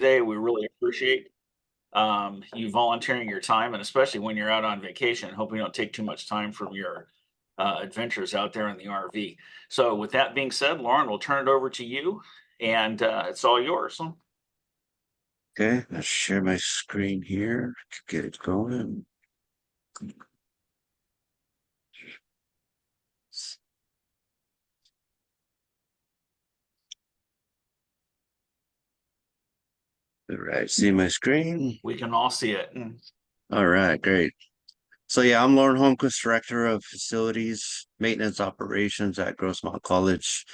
today. We really appreciate you volunteering your time, and especially when you're out on vacation. Hope we don't take too much time from your adventures out there in the RV. So, with that being said, Loren, we'll turn it over to you, and it's all yours. Okay, let's share my screen here to get it going. All right, see my screen? We can all see it. All right, great. So yeah, I'm Loren Holmquist, Director of Facilities Maintenance Operations at Grossmont College.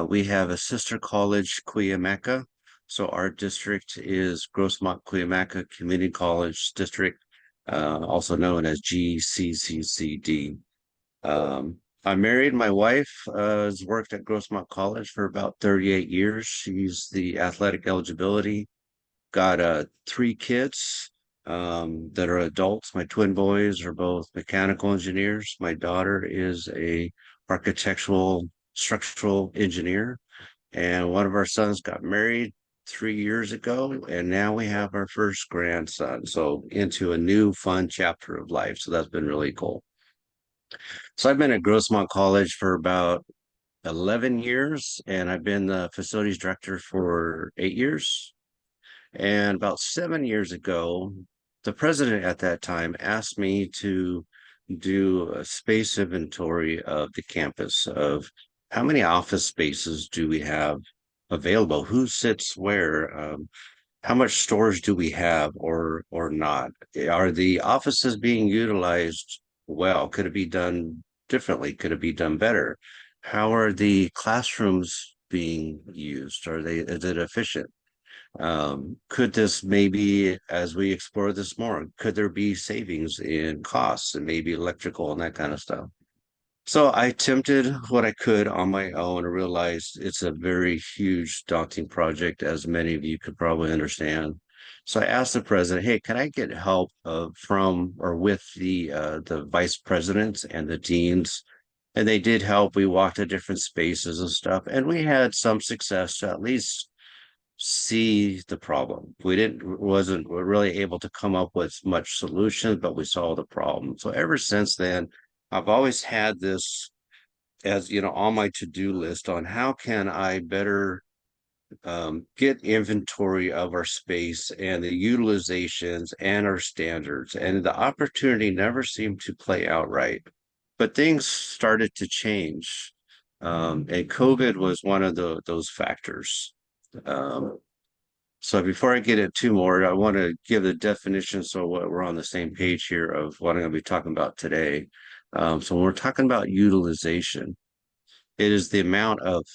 We have a sister college, Cuyamaca. So our district is Grossmont Cuyamaca Community College District, also known as GCCCD. I'm married. My wife has worked at Grossmont College for about 38 years. She's the athletic eligibility. Got three kids that are adults. My twin boys are both mechanical engineers. My daughter is a architectural structural engineer, and one of our sons got married 3 years ago, and now we have our first grandson. So into a new fun chapter of life. So that's been really cool. So I've been at Grossmont College for about 11 years, and I've been the facilities director for 8 years. And about 7 years ago, the president at that time asked me to do a space inventory of the campus of how many office spaces do we have available, who sits where, how much storage do we have or not? Are the offices being utilized well? Could it be done differently? Could it be done better? How are the classrooms being used? Is it efficient? Could this maybe, as we explore this more, could there be savings in costs and maybe electrical and that kind of stuff? So I attempted what I could on my own and realized it's a very huge, daunting project, as many of you could probably understand. So I asked the president, "Hey, can I get help from or with the vice presidents and the deans?" And they did help. We walked to different spaces and stuff, and we had some success to at least see the problem. Wasn't really able to come up with much solutions, but we saw the problem. So ever since then, I've always had this as on my to-do list on how can I better get inventory of our space and the utilizations and our standards. And the opportunity never seemed to play out right, but things started to change. And COVID was one of those factors. So before I get into more, I want to give the definition so we're on the same page here of what I'm going to be talking about today. So when we're talking about utilization, it is the amount of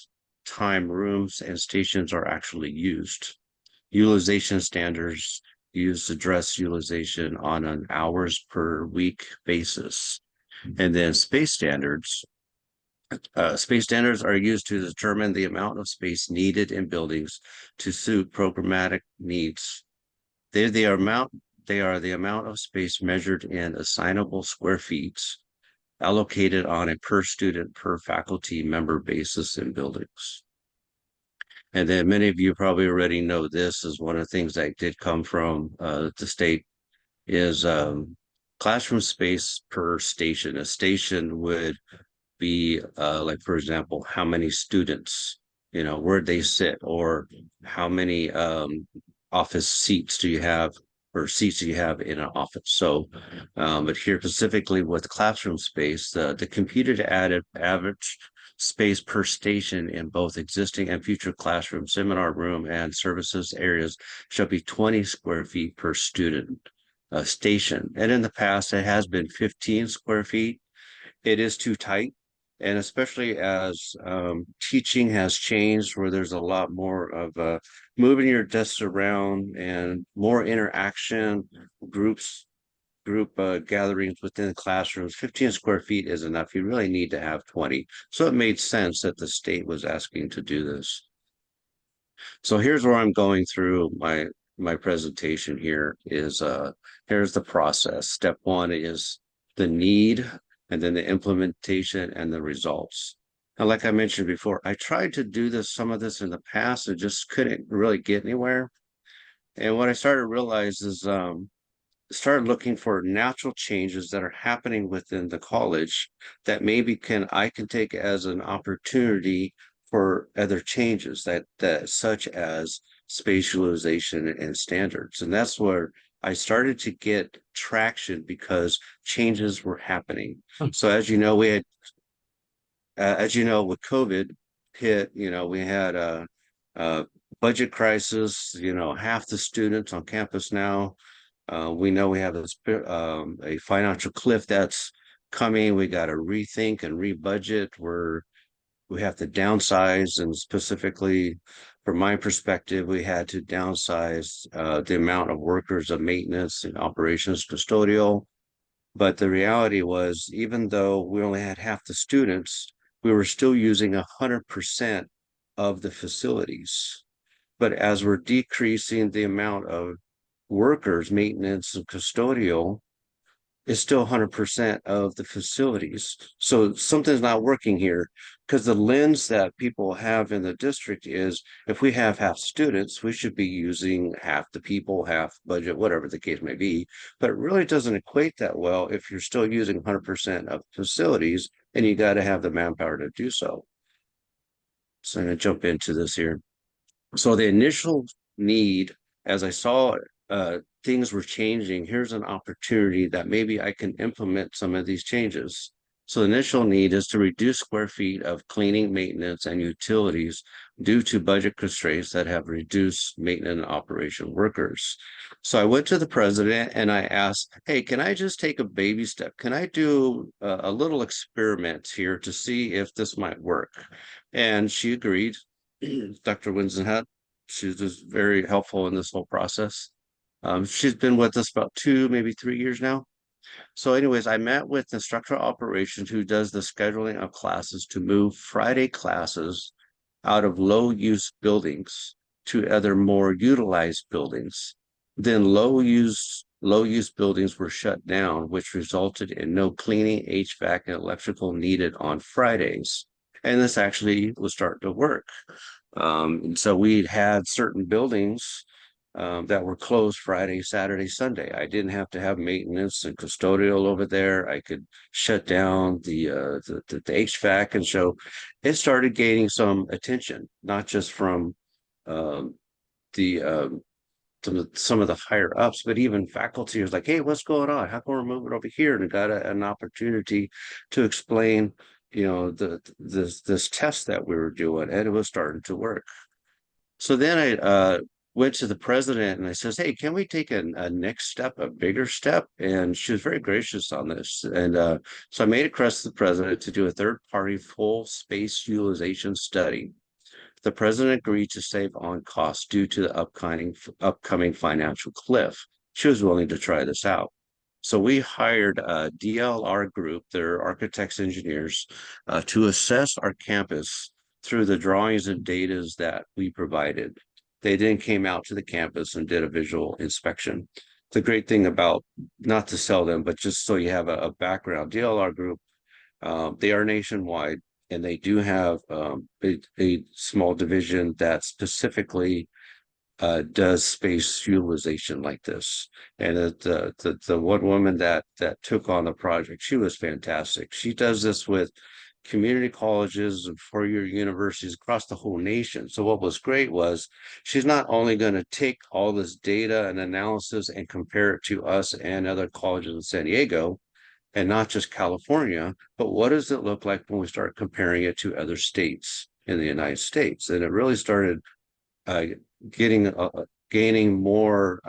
time rooms and stations are actually used. Utilization standards address utilization on an hours per week basis. And then space standards are used to determine the amount of space needed in buildings to suit programmatic needs. They are the amount of space measured in assignable square feet allocated on a per student, per faculty member basis in buildings. And then many of you probably already know this is one of the things that did come from the state is classroom space per station. A station would be like, for example, how many students, where they sit, or how many office seats do you have or seats do you have in an office. So, but here specifically with classroom space, the computed average space per station in both existing and future classroom, seminar room, and services areas shall be 20 square feet per student station. And in the past, it has been 15 square feet. It is too tight. And especially as teaching has changed, where there's a lot more of moving your desks around and more interaction, group gatherings within the classrooms, 15 square feet is enough. You really need to have 20. So it made sense that the state was asking to do this. So here's where I'm going through my presentation here is here's the process. Step one is the need, and then the implementation and the results. And like I mentioned before, I tried to do some of this in the past and just couldn't really get anywhere. And what I started to realize is started looking for natural changes that are happening within the college that maybe I can take as an opportunity for other changes that such as space utilization and standards. And that's where I started to get traction because changes were happening. So as you know, with COVID hit, we had a budget crisis, half the students on campus now. We know we have a financial cliff that's coming. We got to rethink and rebudget. We have to downsize, and specifically, from my perspective, we had to downsize the amount of workers of maintenance and operations custodial. But the reality was, even though we only had half the students, we were still using 100% of the facilities. But as we're decreasing the amount of workers, maintenance and custodial, is still 100% of the facilities. So something's not working here because the lens that people have in the district is if we have half students, we should be using half the people, half budget, whatever the case may be. But it really doesn't equate that well if you're still using 100% of facilities and you got to have the manpower to do so. So I'm going to jump into this here. So the initial need, as I saw things were changing, here's an opportunity that maybe I can implement some of these changes. So the initial need is to reduce square feet of cleaning, maintenance, and utilities due to budget constraints that have reduced maintenance and operation workers. So I went to the president and I asked, hey, can I just take a baby step? Can I do a little experiment here to see if this might work? And she agreed. Dr. Winsenhut, she was very helpful in this whole process. She's been with us about 2, maybe 3 years now. So anyways, I met with instructor operations who does the scheduling of classes to move Friday classes out of low use buildings to other more utilized buildings. Then low use buildings were shut down, which resulted in no cleaning, HVAC, and electrical needed on Fridays. And this actually was starting to work. So we had certain buildings that were closed Friday, Saturday, Sunday. I didn't have to have maintenance and custodial over there. I could shut down the HVAC, and so it started gaining some attention, not just from the some of the higher ups, but even faculty was like, "Hey, what's going on? How come we're moving over here?" And got an opportunity to explain, this test that we were doing, and it was starting to work. So then I went to the president and I says, hey, can we take a next step, a bigger step? And she was very gracious on this. And so I made a request to the president to do a third-party full space utilization study. The president agreed to save on costs due to the upcoming financial cliff. She was willing to try this out. So we hired a DLR group, they're architects, engineers, to assess our campus through the drawings and data that we provided. They then came out to the campus and did a visual inspection. The great thing about, not to sell them, but just so you have a background, DLR group, they are nationwide, and they do have a small division that specifically does space utilization like this. And the one woman that took on the project, she was fantastic. She does this with community colleges and four-year universities across the whole nation. So what was great was she's not only going to take all this data and analysis and compare it to us and other colleges in San Diego, and not just California, but what does it look like when we start comparing it to other states in the United States? And it really started gaining more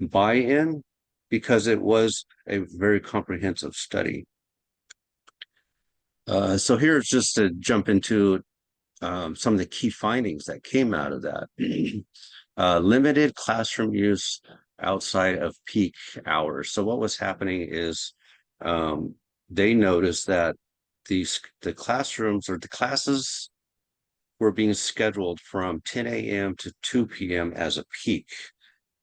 buy-in because it was a very comprehensive study. So here's just to jump into some of the key findings that came out of that. Limited classroom use outside of peak hours. So what was happening is they noticed that the classrooms or the classes were being scheduled from 10 a.m. to 2 p.m. as a peak.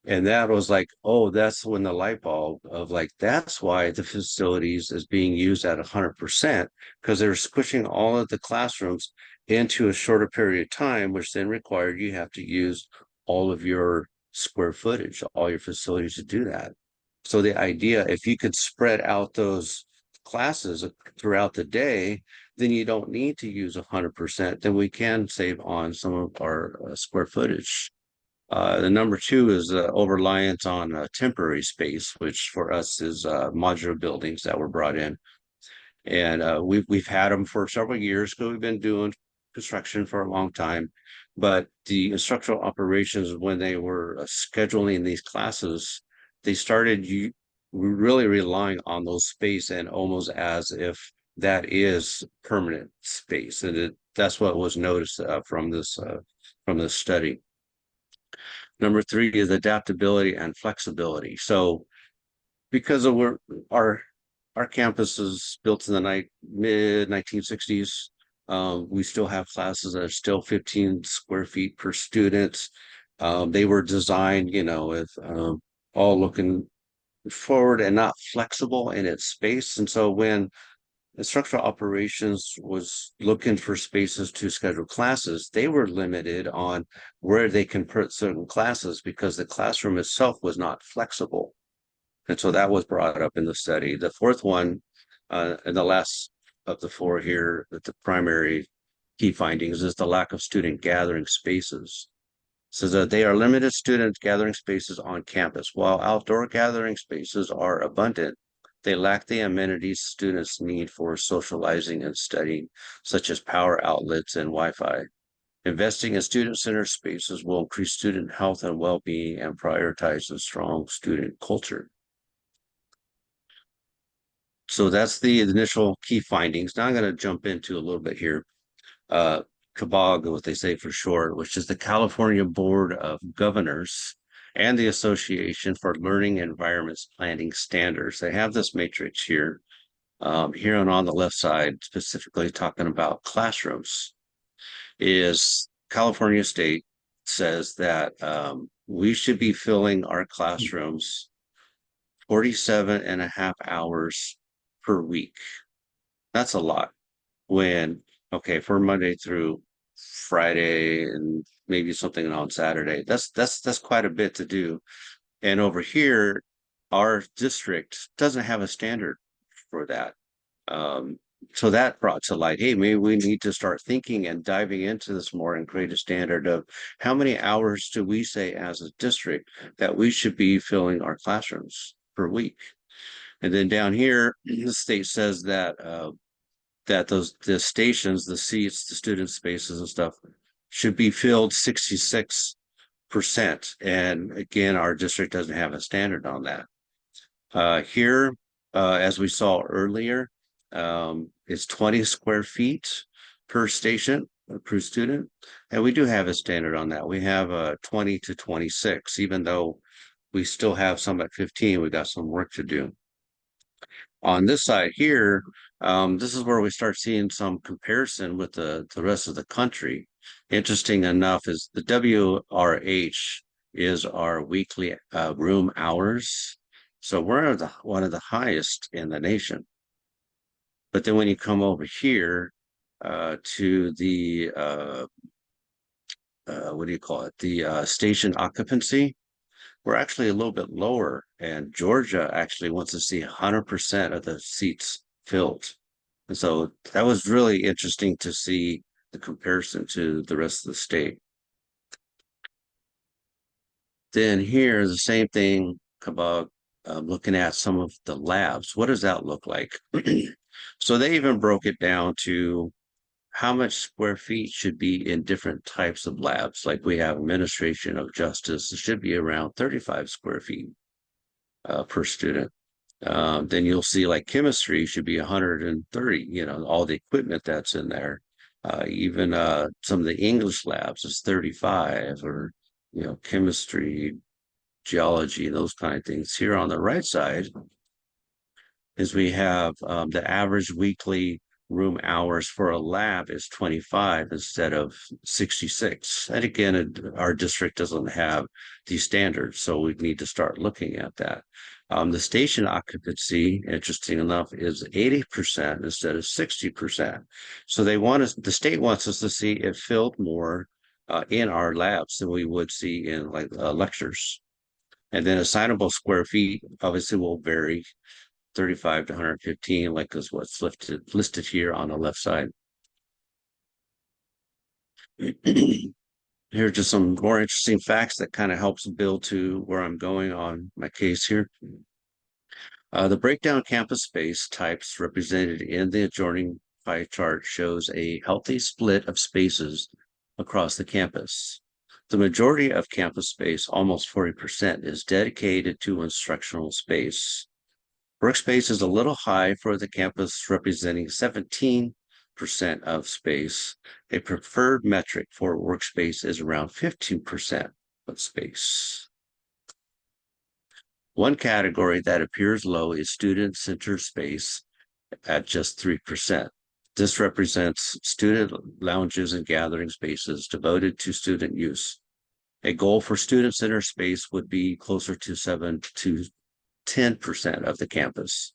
And that was like, oh, that's when the light bulb of like, that's why the facilities is being used at 100%, because they're squishing all of the classrooms into a shorter period of time, which then required you have to use all of your square footage, all your facilities to do that. So the idea, if you could spread out those classes throughout the day, then you don't need to use 100%. Then we can save on some of our square footage. The number two is over-reliance on temporary space, which for us is modular buildings that were brought in. And we've had them for several years because we've been doing construction for a long time. But the instructional operations, when they were scheduling these classes, they started really relying on those space and almost as if that is permanent space. And that's what was noticed from this study. Number three is adaptability and flexibility. So because of our campus is built in the mid 1960s, we still have classes that are still 15 square feet per student. They were designed, with all looking forward and not flexible in its space. And so when instructional operations was looking for spaces to schedule classes, they were limited on where they can put certain classes because the classroom itself was not flexible. And so that was brought up in the study. The fourth one, and the last of the four here, the primary key findings is the lack of student gathering spaces. So that they are limited student gathering spaces on campus. While outdoor gathering spaces are abundant, they lack the amenities students need for socializing and studying, such as power outlets and Wi-Fi. Investing in student-centered spaces will increase student health and well-being and prioritize a strong student culture. So that's the initial key findings. Now I'm going to jump into a little bit here. CABOG, what they say for short, which is the California Board of Governors and the Association for Learning Environments Planning Standards. They have this matrix here, here and on the left side, specifically talking about classrooms, is California State says that we should be filling our classrooms 47 and a half hours per week. That's a lot. Okay, for Monday through Friday and maybe something on Saturday. That's quite a bit to do. And over here, our district doesn't have a standard for that. So that brought to light, hey, maybe we need to start thinking and diving into this more and create a standard of how many hours do we say as a district that we should be filling our classrooms per week. And then down here, the state says that the stations, the seats, the student spaces and stuff should be filled 66%. And again, our district doesn't have a standard on that. Here, as we saw earlier, it's 20 square feet per station, per student. And we do have a standard on that. We have 20 to 26, even though we still have some at 15, we got some work to do. On this side here, this is where we start seeing some comparison with the rest of the country. Interesting enough is the WRH is our weekly room hours. So we're one of the highest in the nation. But then when you come over here to the, what do you call it? The station occupancy, we're actually a little bit lower, and Georgia actually wants to see 100% of the seats filled. And so that was really interesting to see the comparison to the rest of the state. Then here, the same thing about looking at some of the labs. What does that look like? So they even broke it down to how much square feet should be in different types of labs. Like we have administration of justice, it should be around 35 square feet per student. Then you'll see like chemistry should be 130, all the equipment that's in there. Even some of the English labs is 35, or, chemistry, geology, those kind of things. Here on the right side is we have the average weekly room hours for a lab is 25 instead of 66. And again, our district doesn't have these standards, so we need to start looking at that. The station occupancy, interesting enough, is 80% instead of 60%. So the state wants us to see it filled more in our labs than we would see in like lectures. And then assignable square feet obviously will vary 35 to 115, like is what's listed here on the left side. Here are just some more interesting facts that kind of helps build to where I'm going on my case here. The breakdown campus space types represented in the adjoining pie chart shows a healthy split of spaces across the campus. The majority of campus space, almost 40%, is dedicated to instructional space. Workspace is a little high for the campus, representing 17% of space. A preferred metric for workspace is around 15% of space. One category that appears low is student-centered space at just 3%. This represents student lounges and gathering spaces devoted to student use. A goal for student-centered space would be closer to 7 to 10% of the campus.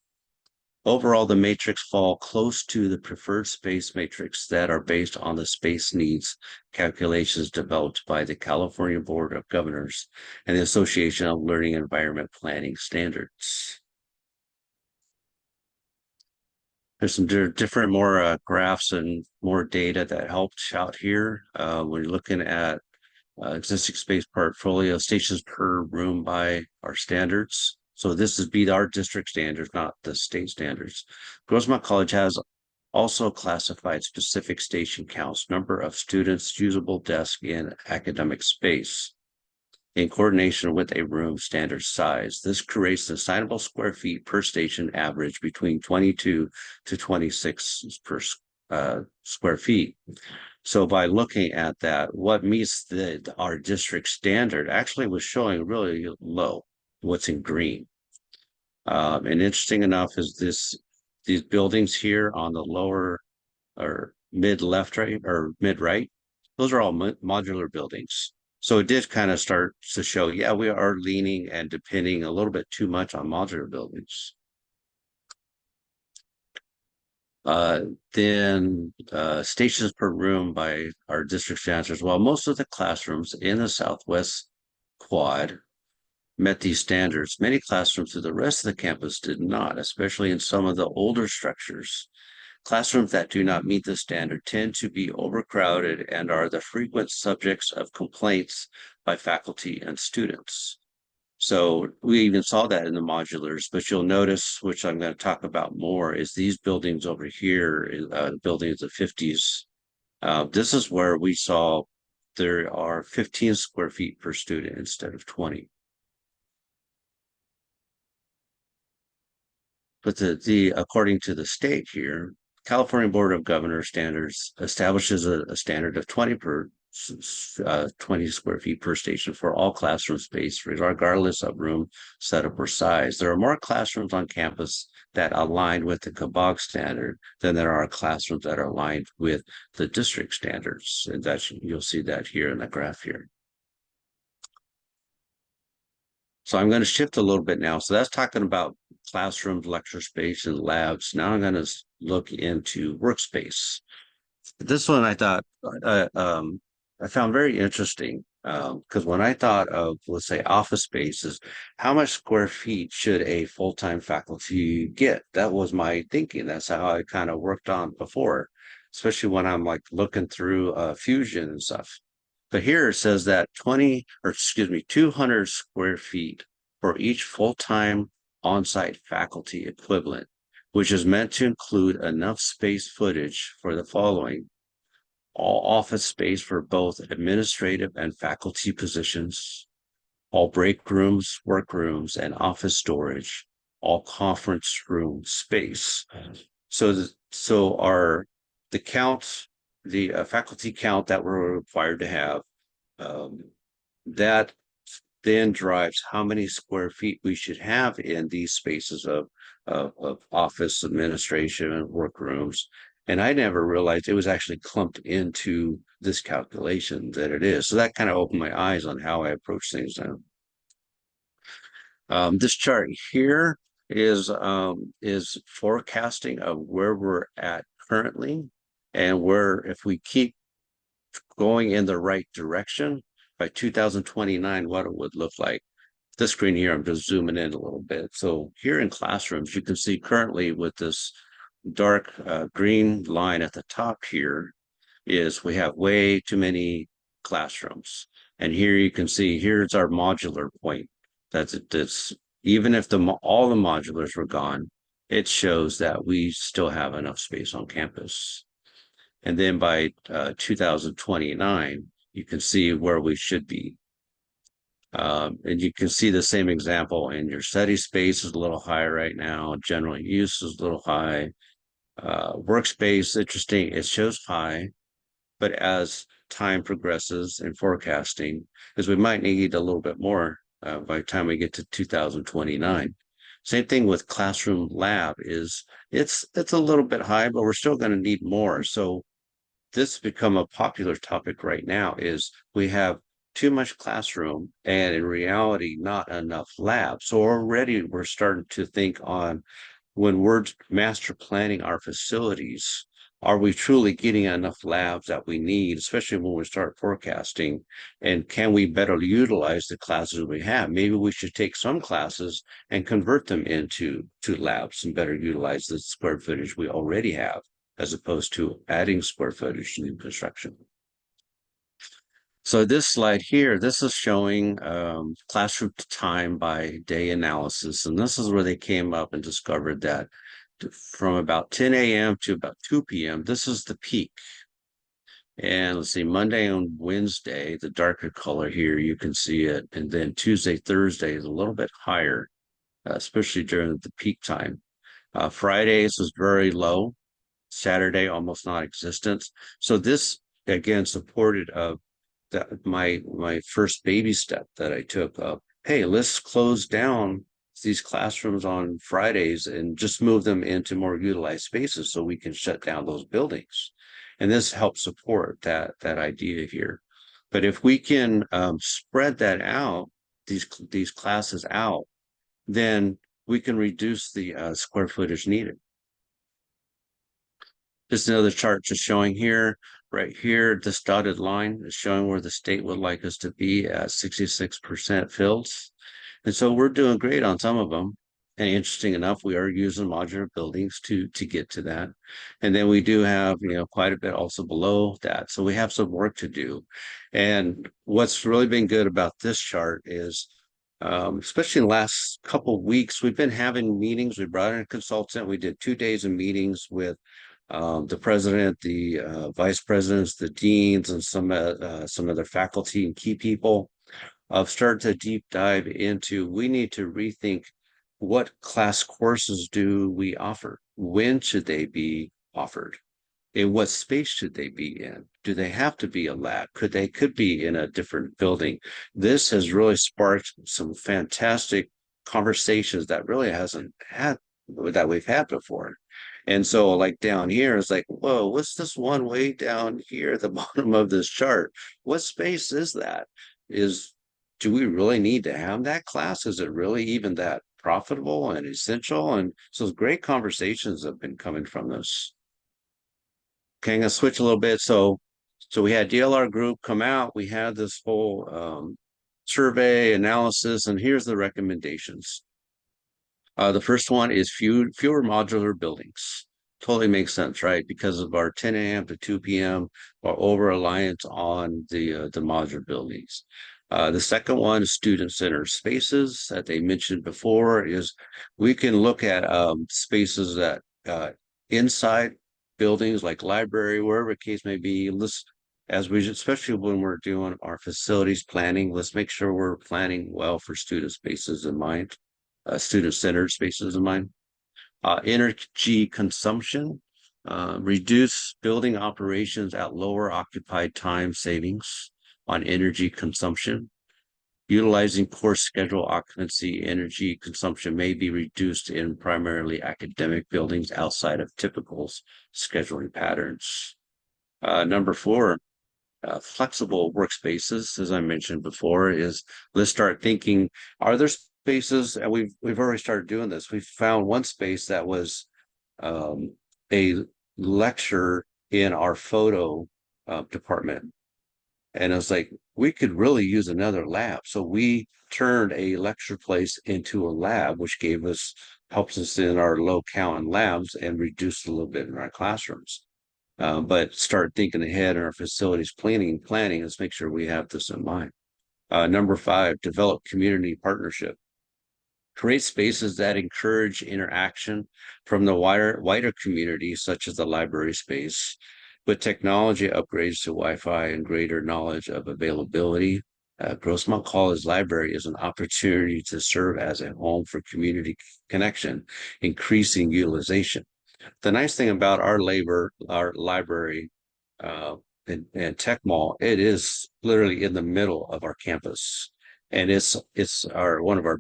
Overall, the matrix fall close to the preferred space matrix that are based on the space needs calculations developed by the California Board of Governors and the Association of Learning Environment Planning Standards. There's some different more graphs and more data that helped out here. When you're looking at existing space portfolio stations per room by our standards. So this is our district standards, not the state standards. Grossmont College has also classified specific station counts, number of students, usable desk in academic space in coordination with a room standard size. This creates the assignable square feet per station average between 22 to 26 per square feet. So by looking at that, what meets our district standard actually was showing really low, what's in green. And interesting enough is these buildings here on the lower or mid left, right, or mid right, those are all modular buildings. So it did kind of start to show, yeah, we are leaning and depending a little bit too much on modular buildings. Then stations per room by our district standards. While most of the classrooms in the Southwest Quad met these standards, many classrooms to the rest of the campus did not, especially in some of the older structures. Classrooms that do not meet the standard tend to be overcrowded and are the frequent subjects of complaints by faculty and students. So we even saw that in the modulars, but you'll notice, which I'm going to talk about more, is these buildings over here, buildings of the 50s. This is where we saw there are 15 square feet per student instead of 20. But according to the state here, California Board of Governors standards establishes a standard of 20 square feet per station for all classroom space, regardless of room setup or size. There are more classrooms on campus that align with the CBOG standard than there are classrooms that are aligned with the district standards. And you'll see that here in the graph here. So I'm going to shift a little bit now. So that's talking about classrooms, lecture space, and labs. Now I'm going to look into workspace. This one I thought I found very interesting because when I thought of, let's say, office spaces, how much square feet should a full-time faculty get? That was my thinking. That's how I kind of worked on before, especially when I'm like looking through Fusion and stuff. But here it says that 200 square feet for each full-time on-site faculty equivalent, which is meant to include enough space footage for the following: all office space for both administrative and faculty positions, all break rooms, workrooms, and office storage, all conference room space. So the count, the faculty count that we're required to have, that then drives how many square feet we should have in these spaces of office administration and workrooms. And I never realized it was actually clumped into this calculation that it is. So that kind of opened my eyes on how I approach things now. This chart here is forecasting of where we're at currently, and where if we keep going in the right direction by 2029, what it would look like. This screen here, I'm just zooming in a little bit. So here in classrooms, you can see currently with this dark green line at the top here is we have way too many classrooms. And here you can see, here's our modular point. That's even if all the modulars were gone, it shows that we still have enough space on campus. And then by 2029, you can see where we should be. And you can see the same example in your study space is a little high right now. General use is a little high. Workspace, interesting, it shows high, but as time progresses in forecasting, because we might need a little bit more by the time we get to 2029. Same thing with classroom lab is it's a little bit high, but we're still going to need more. So this become a popular topic right now is we have too much classroom and in reality not enough lab. So already we're starting to think on when we're master planning our facilities, are we truly getting enough labs that we need, especially when we start forecasting? And can we better utilize the classes we have? Maybe we should take some classes and convert them into labs and better utilize the square footage we already have, as opposed to adding square footage to new construction. So this slide here, this is showing classroom time by day analysis. And this is where they came up and discovered that from about 10 a.m. to about 2 p.m., this is the peak. And let's see, Monday and Wednesday, the darker color here, you can see it. And then Tuesday, Thursday is a little bit higher, especially during the peak time. Fridays is very low. Saturday, almost non-existent. So this, again, supported that my first baby step that I took up. Hey, let's close down these classrooms on Fridays and just move them into more utilized spaces so we can shut down those buildings. And this helps support that idea here. But if we can spread that out, these classes out, then we can reduce the square footage needed. Just another chart just showing here, right here, this dotted line is showing where the state would like us to be at 66% filled. And so we're doing great on some of them. And interesting enough, we are using modular buildings to get to that. And then we do have, quite a bit also below that. So we have some work to do. And what's really been good about this chart is, especially in the last couple of weeks, we've been having meetings. We brought in a consultant. We did 2 days of meetings with the president, the vice presidents, the deans, and some other faculty and key people. I've started to deep dive into, we need to rethink what class courses do we offer? When should they be offered? In what space should they be in? Do they have to be a lab? Could be in a different building? This has really sparked some fantastic conversations that really that we've had before. And so like down here is like, whoa, what's this one way down here at the bottom of this chart? What space is that? Do we really need to have that class? Is it really even that profitable and essential? And so great conversations have been coming from this. Okay, I'm gonna switch a little bit. So we had DLR group come out. We had this whole survey analysis, and here's the recommendations. The first one is fewer modular buildings. Totally makes sense, right? Because of our 10 a.m. to 2 p.m. our over-reliance on the modular buildings. The second one is student-centered spaces that they mentioned before is we can look at spaces that inside buildings like library, wherever the case may be, especially when we're doing our facilities planning, let's make sure we're planning well for student spaces in mind. Student-centered spaces in mind. Energy consumption, reduce building operations at lower occupied time savings on energy consumption. Utilizing course schedule occupancy, energy consumption may be reduced in primarily academic buildings outside of typical scheduling patterns. Number 4, flexible workspaces, as I mentioned before, is let's start thinking, are there spaces, and we've already started doing this. We found one space that was a lecture in our photo department. And I was like, we could really use another lab. So we turned a lecture place into a lab, which helps us in our low count in labs and reduced a little bit in our classrooms. But start thinking ahead in our facilities planning. Let's make sure we have this in mind. Number 5, develop community partnership. Create spaces that encourage interaction from the wider community, such as the library space, with technology upgrades to Wi-Fi and greater knowledge of availability. Grossmont College Library is an opportunity to serve as a home for community connection, increasing utilization. The nice thing about our library, and Tech Mall, it is literally in the middle of our campus, and it's one of our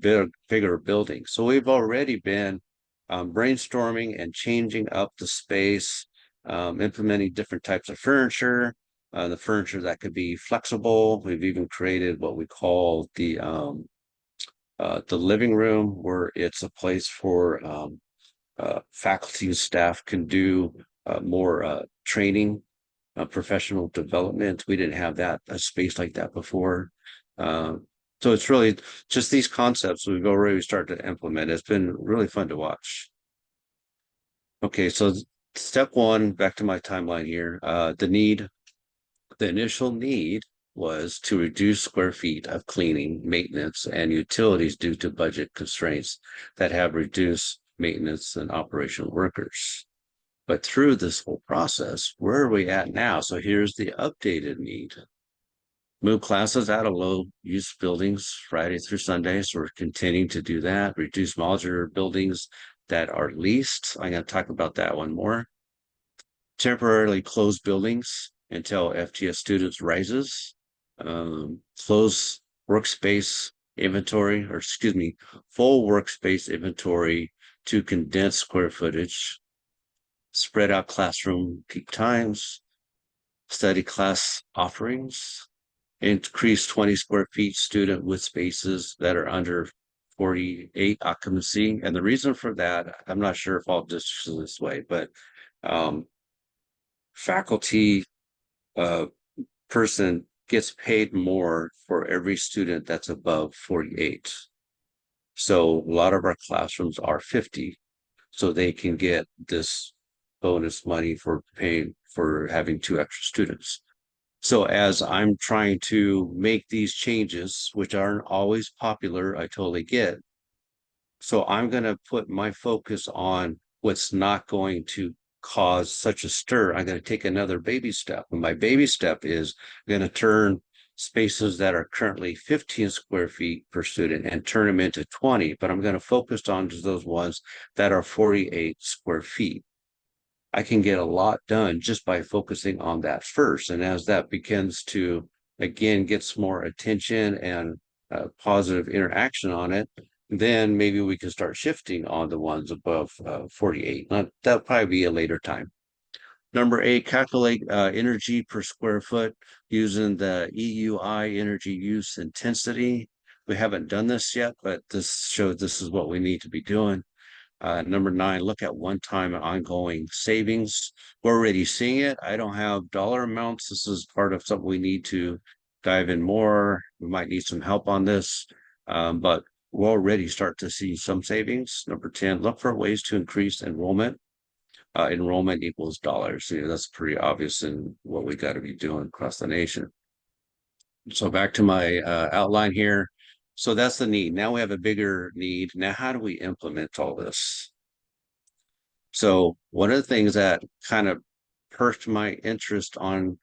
bigger buildings. So we've already been brainstorming and changing up the space, implementing different types of furniture. The furniture that could be flexible. We've even created what we call the living room, where it's a place for faculty and staff can do more training, professional development. We didn't have a space like that before. So it's really just these concepts we've already started to implement. It's been really fun to watch. Okay, so step 1, back to my timeline here. The initial need was to reduce square feet of cleaning, maintenance, and utilities due to budget constraints that have reduced maintenance and operational workers. But through this whole process, where are we at now? So here's the updated need. Move classes out of low-use buildings Friday through Sunday. So we're continuing to do that. Reduce modular buildings that are leased. I'm going to talk about that one more. Temporarily close buildings until FTS students rises. Close workspace inventory, or excuse me, full workspace inventory to condense square footage. Spread out classroom peak times. Study class offerings. Increase 20 square feet student with spaces that are under 48 occupancy. And the reason for that, I'm not sure if all districts are this way, but faculty person gets paid more for every student that's above 48. So a lot of our classrooms are 50, so they can get this bonus money for paying for having 2 extra students. So as I'm trying to make these changes, which aren't always popular, I totally get. So I'm going to put my focus on what's not going to cause such a stir. I'm going to take another baby step. And my baby step is going to turn spaces that are currently 15 square feet per student and turn them into 20. But I'm going to focus on just those ones that are 48 square feet. I can get a lot done just by focusing on that first. And as that begins to, again, gets more attention and positive interaction on it, then maybe we can start shifting on the ones above 48. That'll probably be a later time. Number 8, calculate energy per square foot using the EUI energy use intensity. We haven't done this yet, but this shows this is what we need to be doing. Number 9, look at one-time and ongoing savings. We're already seeing it. I don't have dollar amounts. This is part of something we need to dive in more. We might need some help on this, but we'll already start to see some savings. Number 10, look for ways to increase enrollment. Enrollment equals dollars. That's pretty obvious in what we got to be doing across the nation. So back to my outline here. So that's the need. Now we have a bigger need. Now, how do we implement all this? So one of the things that kind of perked my interest on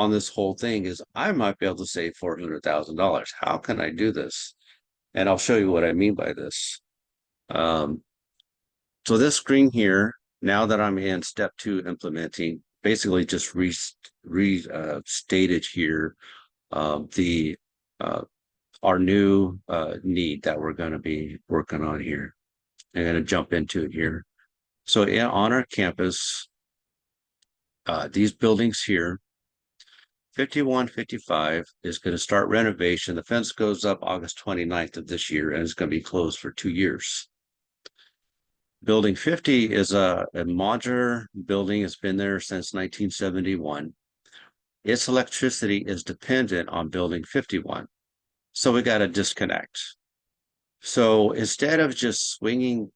this whole thing is I might be able to save $400,000. How can I do this? And I'll show you what I mean by this. So this screen here, now that I'm in step 2 implementing, basically just restated here our new need that we're going to be working on here. I'm going to jump into it here. So on our campus, these buildings here, 5155 is going to start renovation. The fence goes up August 29th of this year, and it's going to be closed for 2 years. Building 50 is a modular building. It's been there since 1971. its electricity is dependent on building 51. So we got to disconnect. So instead of just swinging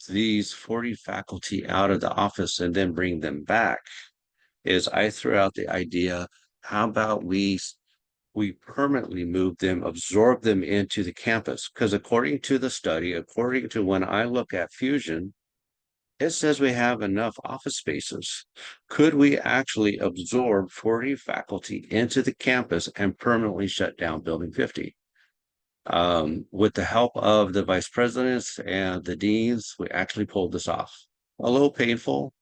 these 40 faculty out of the office and then bring them back, is I threw out the idea, how about we permanently move them, absorb them into the campus? Because according to the study, according to when I look at Fusion, it says we have enough office spaces. Could we actually absorb 40 faculty into the campus and permanently shut down Building 50? With the help of the vice presidents and the deans, we actually pulled this off. A little painful,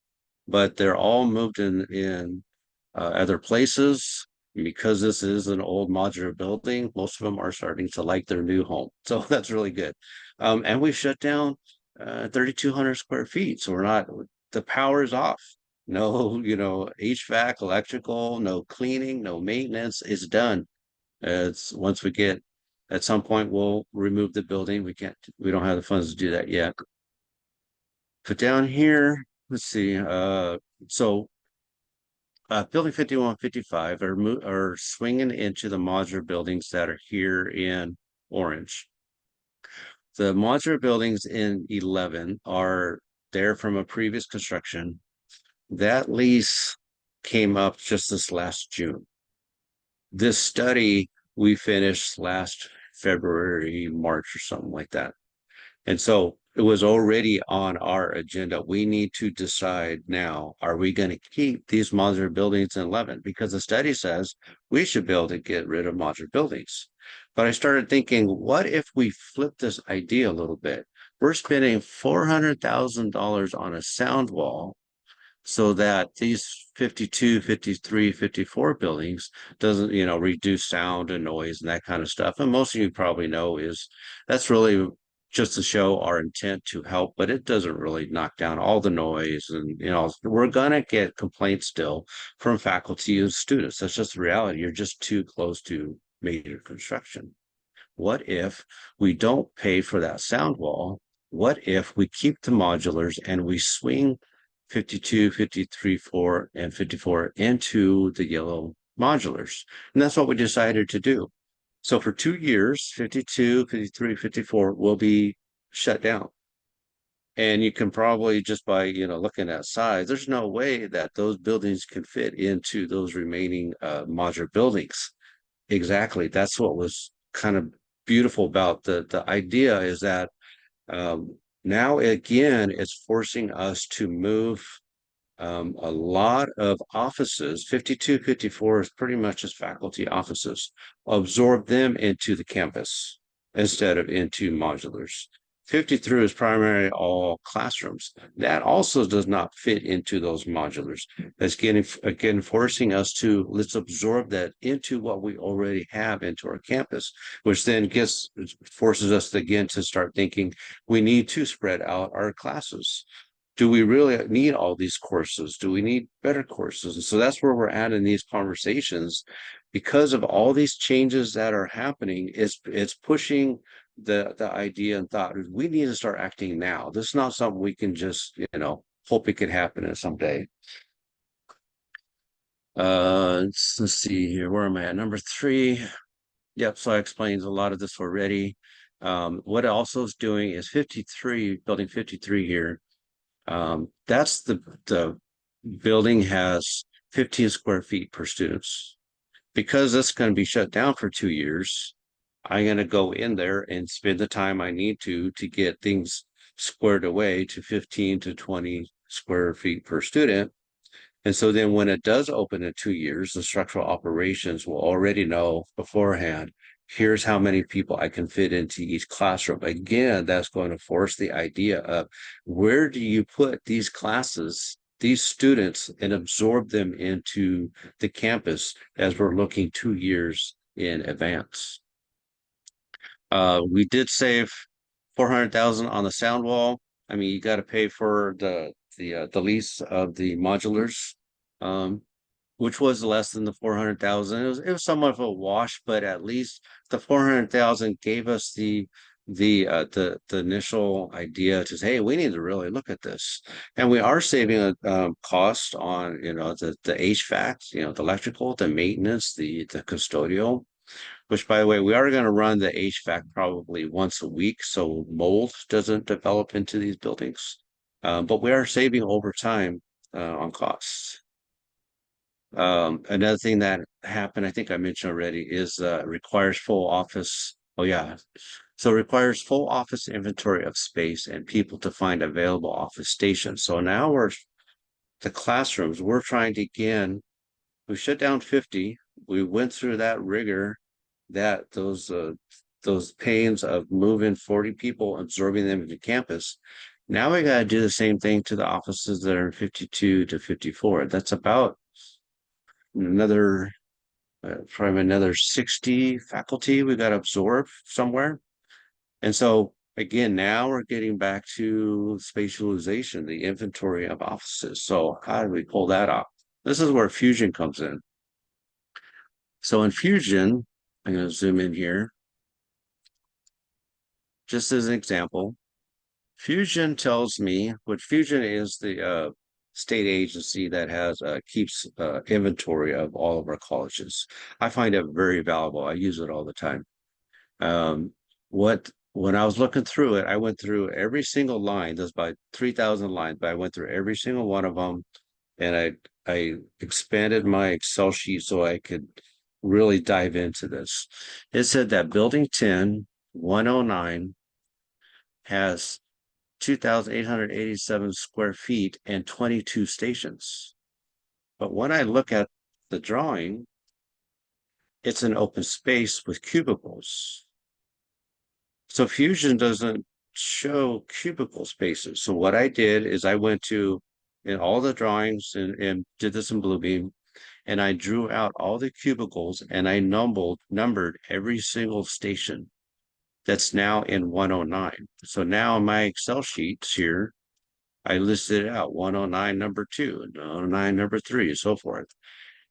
but they're all moved in other places. Because this is an old modular building, most of them are starting to like their new home. So that's really good. And we shut down 3,200 square feet. So we're not, the power is off. No, HVAC, electrical, no cleaning, no maintenance. It's done. It's once we get, at some point, we'll remove the building. We don't have the funds to do that yet. But down here, let's see. So building 51, 55 are swinging into the modular buildings that are here in orange. The modular buildings in 11 are there from a previous construction. That lease came up just this last June. This study we finished last February, March, or something like that. And so it was already on our agenda. We need to decide now, are we going to keep these modular buildings in 11? Because the study says we should be able to get rid of modular buildings. But I started thinking, what if we flip this idea a little bit? We're spending $400,000 on a sound wall so that these 52, 53, 54 buildings doesn't, reduce sound and noise and that kind of stuff. And most of you probably know is that's really just to show our intent to help, but it doesn't really knock down all the noise. And, we're going to get complaints still from faculty and students. That's just the reality. You're just too close to major construction. What if we don't pay for that sound wall? What if we keep the modulars and we swing 52, 53, 4, and 54 into the yellow modulars? And that's what we decided to do. So for 2 years, 52, 53, 54 will be shut down. And you can probably just by, looking at size, there's no way that those buildings can fit into those remaining modular buildings. Exactly. That's what was kind of beautiful about the idea is that now again, it's forcing us to move a lot of offices. 52, 54 is pretty much just faculty offices. Absorb them into the campus instead of into modulars. 53 is primarily all classrooms. That also does not fit into those modulars. That's again forcing us to let's absorb that into what we already have into our campus, which then forces us again to start thinking we need to spread out our classes. Do we really need all these courses? Do we need better courses? And so that's where we're at in these conversations. Because of all these changes that are happening, it's pushing the idea and thought we need to start acting now. This is not something we can just, hope it could happen someday. Let's see here. Where am I at? Number 3. Yep. So I explained a lot of this already. What it also is doing is 53, building 53 here. That's the building has 15 square feet per students. Because it's going to be shut down for 2 years, I'm going to go in there and spend the time I need to get things squared away to 15 to 20 square feet per student. And so then when it does open in 2 years, the structural operations will already know beforehand, here's how many people I can fit into each classroom. Again, that's going to force the idea of where do you put these classes, these students, and absorb them into the campus as we're looking 2 years in advance. We did save 400,000 on the sound wall. I mean, you got to pay for the lease of the modulars, which was less than the 400,000. It was somewhat of a wash, but at least the 400,000 gave us the the initial idea to say, hey, we need to really look at this, and we are saving a cost on the HVAC, the electrical, the maintenance, the custodial. Which, by the way, we are going to run the HVAC probably once a week, so mold doesn't develop into these buildings. But we are saving over time on costs. Another thing that happened, I think I mentioned already, is requires full office. Oh yeah, so it requires full office inventory of space and people to find available office stations. So now the classrooms. We're trying to again. We shut down 50. We went through that rigor, that those pains of moving 40 people, absorbing them into campus. Now we got to do the same thing to the offices that are 52 to 54. That's about another probably another 60 faculty we got to absorb somewhere. And so again, now we're getting back to spatialization, the inventory of offices. So how do we pull that off? This is where Fusion comes in. So in Fusion, I'm going to zoom in here. Just as an example, Fusion tells me what Fusion is the state agency that has keeps inventory of all of our colleges. I find it very valuable. I use it all the time. When I was looking through it, I went through every single line. There's about 3,000 lines, but I went through every single one of them, and I expanded my Excel sheet so I could really dive into this. It said that Building 10, 109 has 2,887 square feet and 22 stations. But when I look at the drawing, it's an open space with cubicles. So Fusion doesn't show cubicle spaces. So what I did is I went to in all the drawings and did this in Bluebeam, and I drew out all the cubicles and I numbered every single station that's now in 109. So now in my Excel sheets here, I listed it out 109 number 2, 109 number 3, and so forth.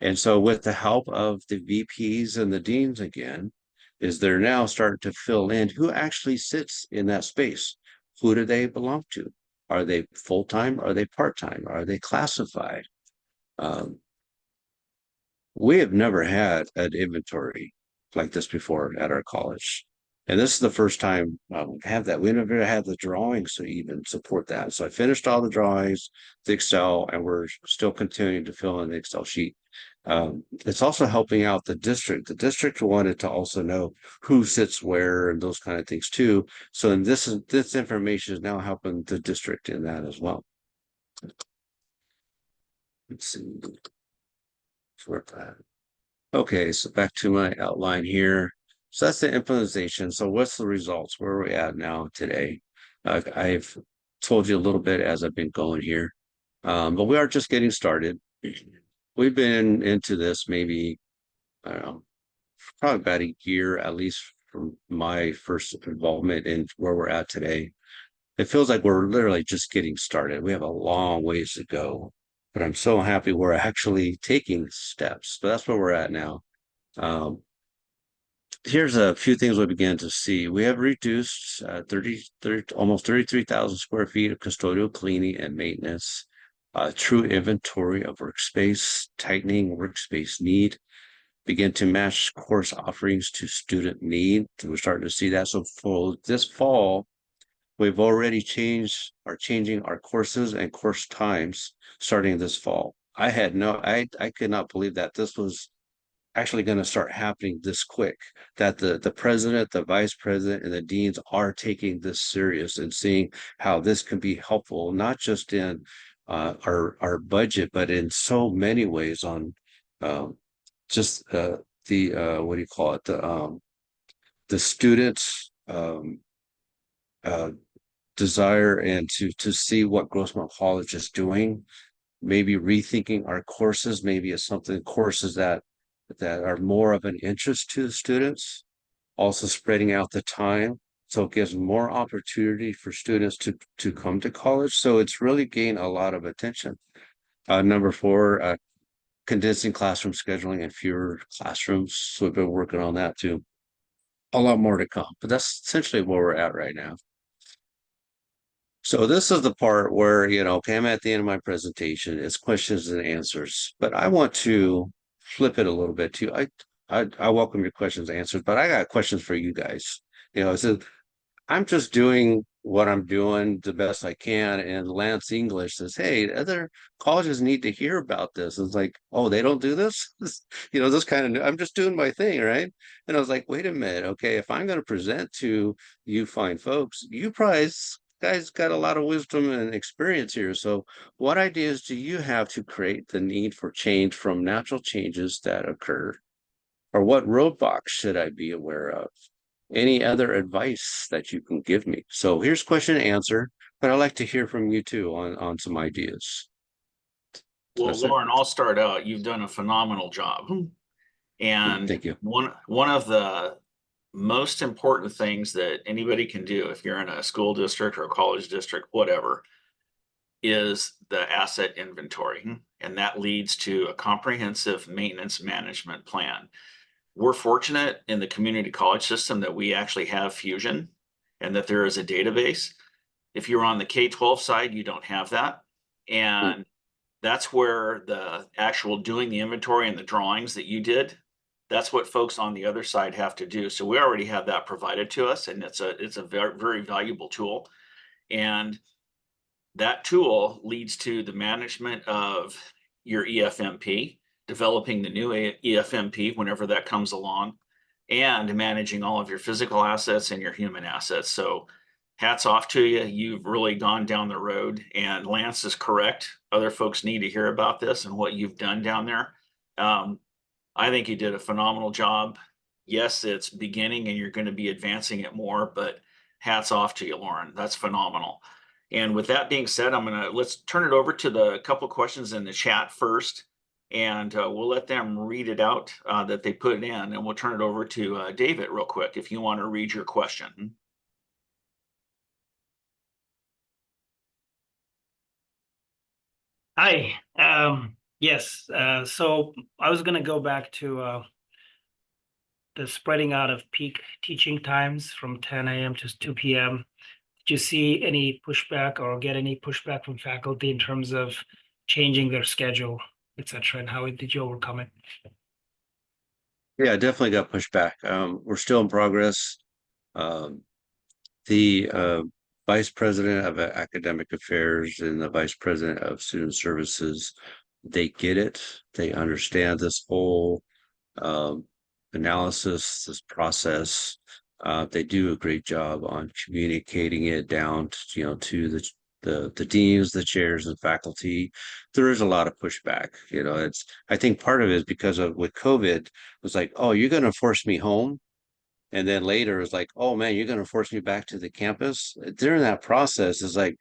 And so with the help of the VPs and the deans again, is they're now starting to fill in who actually sits in that space. Who do they belong to? Are they full-time? Are they part-time? Are they classified? We have never had an inventory like this before at our college. And this is the first time we have that. We never had the drawings to even support that. So I finished all the drawings, the Excel, and we're still continuing to fill in the Excel sheet. It's also helping out the district. The district wanted to also know who sits where and those kind of things too. So this information is now helping the district in that as well. Let's see. Okay, so back to my outline here. So that's the implementation. So what's the results? Where are we at now today? I've told you a little bit as I've been going here, but we are just getting started. We've been into this maybe, I don't know, probably about a year at least from my first involvement in where we're at today. It feels like we're literally just getting started. We have a long ways to go, but I'm so happy we're actually taking steps. So that's where we're at now. Here's a few things we began to see. We have reduced 30, almost 33,000 square feet of custodial cleaning and maintenance, true inventory of workspace, tightening workspace need, begin to match course offerings to student need. We're starting to see that. So for this fall, we've already changing our courses and course times starting this fall. I could not believe that this was actually going to start happening this quick, that the president, the vice president, and the deans are taking this serious and seeing how this can be helpful, not just in our budget, but in so many ways on just what do you call it, the students desire and to see what Grossmont College is doing, maybe rethinking our courses, maybe it's something courses that are more of an interest to the students, also spreading out the time so it gives more opportunity for students to come to college. So it's really gained a lot of attention. Number 4, condensing classroom scheduling and fewer classrooms. So we've been working on that too. a lot more to come, but that's essentially where we're at right now. So this is the part where, okay, I'm at the end of my presentation. It's questions and answers, but I want to flip it a little bit too. I welcome your questions and answers, but I got questions for you guys. So I'm just doing what I'm doing the best I can. And Lance English says, hey, other colleges need to hear about this. It's like, oh, they don't do this? This kind of, I'm just doing my thing, right? And I was like, wait a minute. Okay, if I'm going to present to you fine folks, you probably guys got a lot of wisdom and experience here. So what ideas do you have to create the need for change from natural changes that occur? Or what roadblocks should I be aware of? Any other advice that you can give me? So here's question and answer, but I'd like to hear from you too on some ideas. So Well, that's it. Loren, I'll start out. You've done a phenomenal job. And Thank you. one of the most important things that anybody can do if you're in a school district or a college district, whatever, is the asset inventory. And that leads to a comprehensive maintenance management plan. We're fortunate in the community college system that we actually have Fusion and that there is a database. If you're on the K-12 side, you don't have that. Mm. And that's where the actual doing the inventory and the drawings that you did, that's what folks on the other side have to do. So we already have that provided to us, and it's a very, very valuable tool. And that tool leads to the management of your EFMP, developing the new EFMP whenever that comes along, and managing all of your physical assets and your human assets. So hats off to you. You've really gone down the road, and Lance is correct. Other folks need to hear about this and what you've done down there. Um, I think you did a phenomenal job. Yes, it's beginning and you're going to be advancing it more, but hats off to you, Loren. That's phenomenal. And with that being said, let's turn it over to the couple questions in the chat first, and we'll let them read it out that they put in, and we'll turn it over to David real quick if you want to read your question. Hi. Yes. So I was going to go back to the spreading out of peak teaching times from 10 a.m. to 2 p.m. Did you see any pushback or get any pushback from faculty in terms of changing their schedule, etc., and how did you overcome it? Yeah, definitely got pushed back. We're still in progress. Um, the vice president of academic affairs and the vice president of student services, they get it. They understand this whole um, analysis, this process. They do a great job on communicating it down to the deans, the chairs, and faculty. There is a lot of pushback. I think part of it is because of with COVID, it was like, oh, you're going to force me home. And then later it's like, oh man, you're going to force me back to the campus. During that process, it's like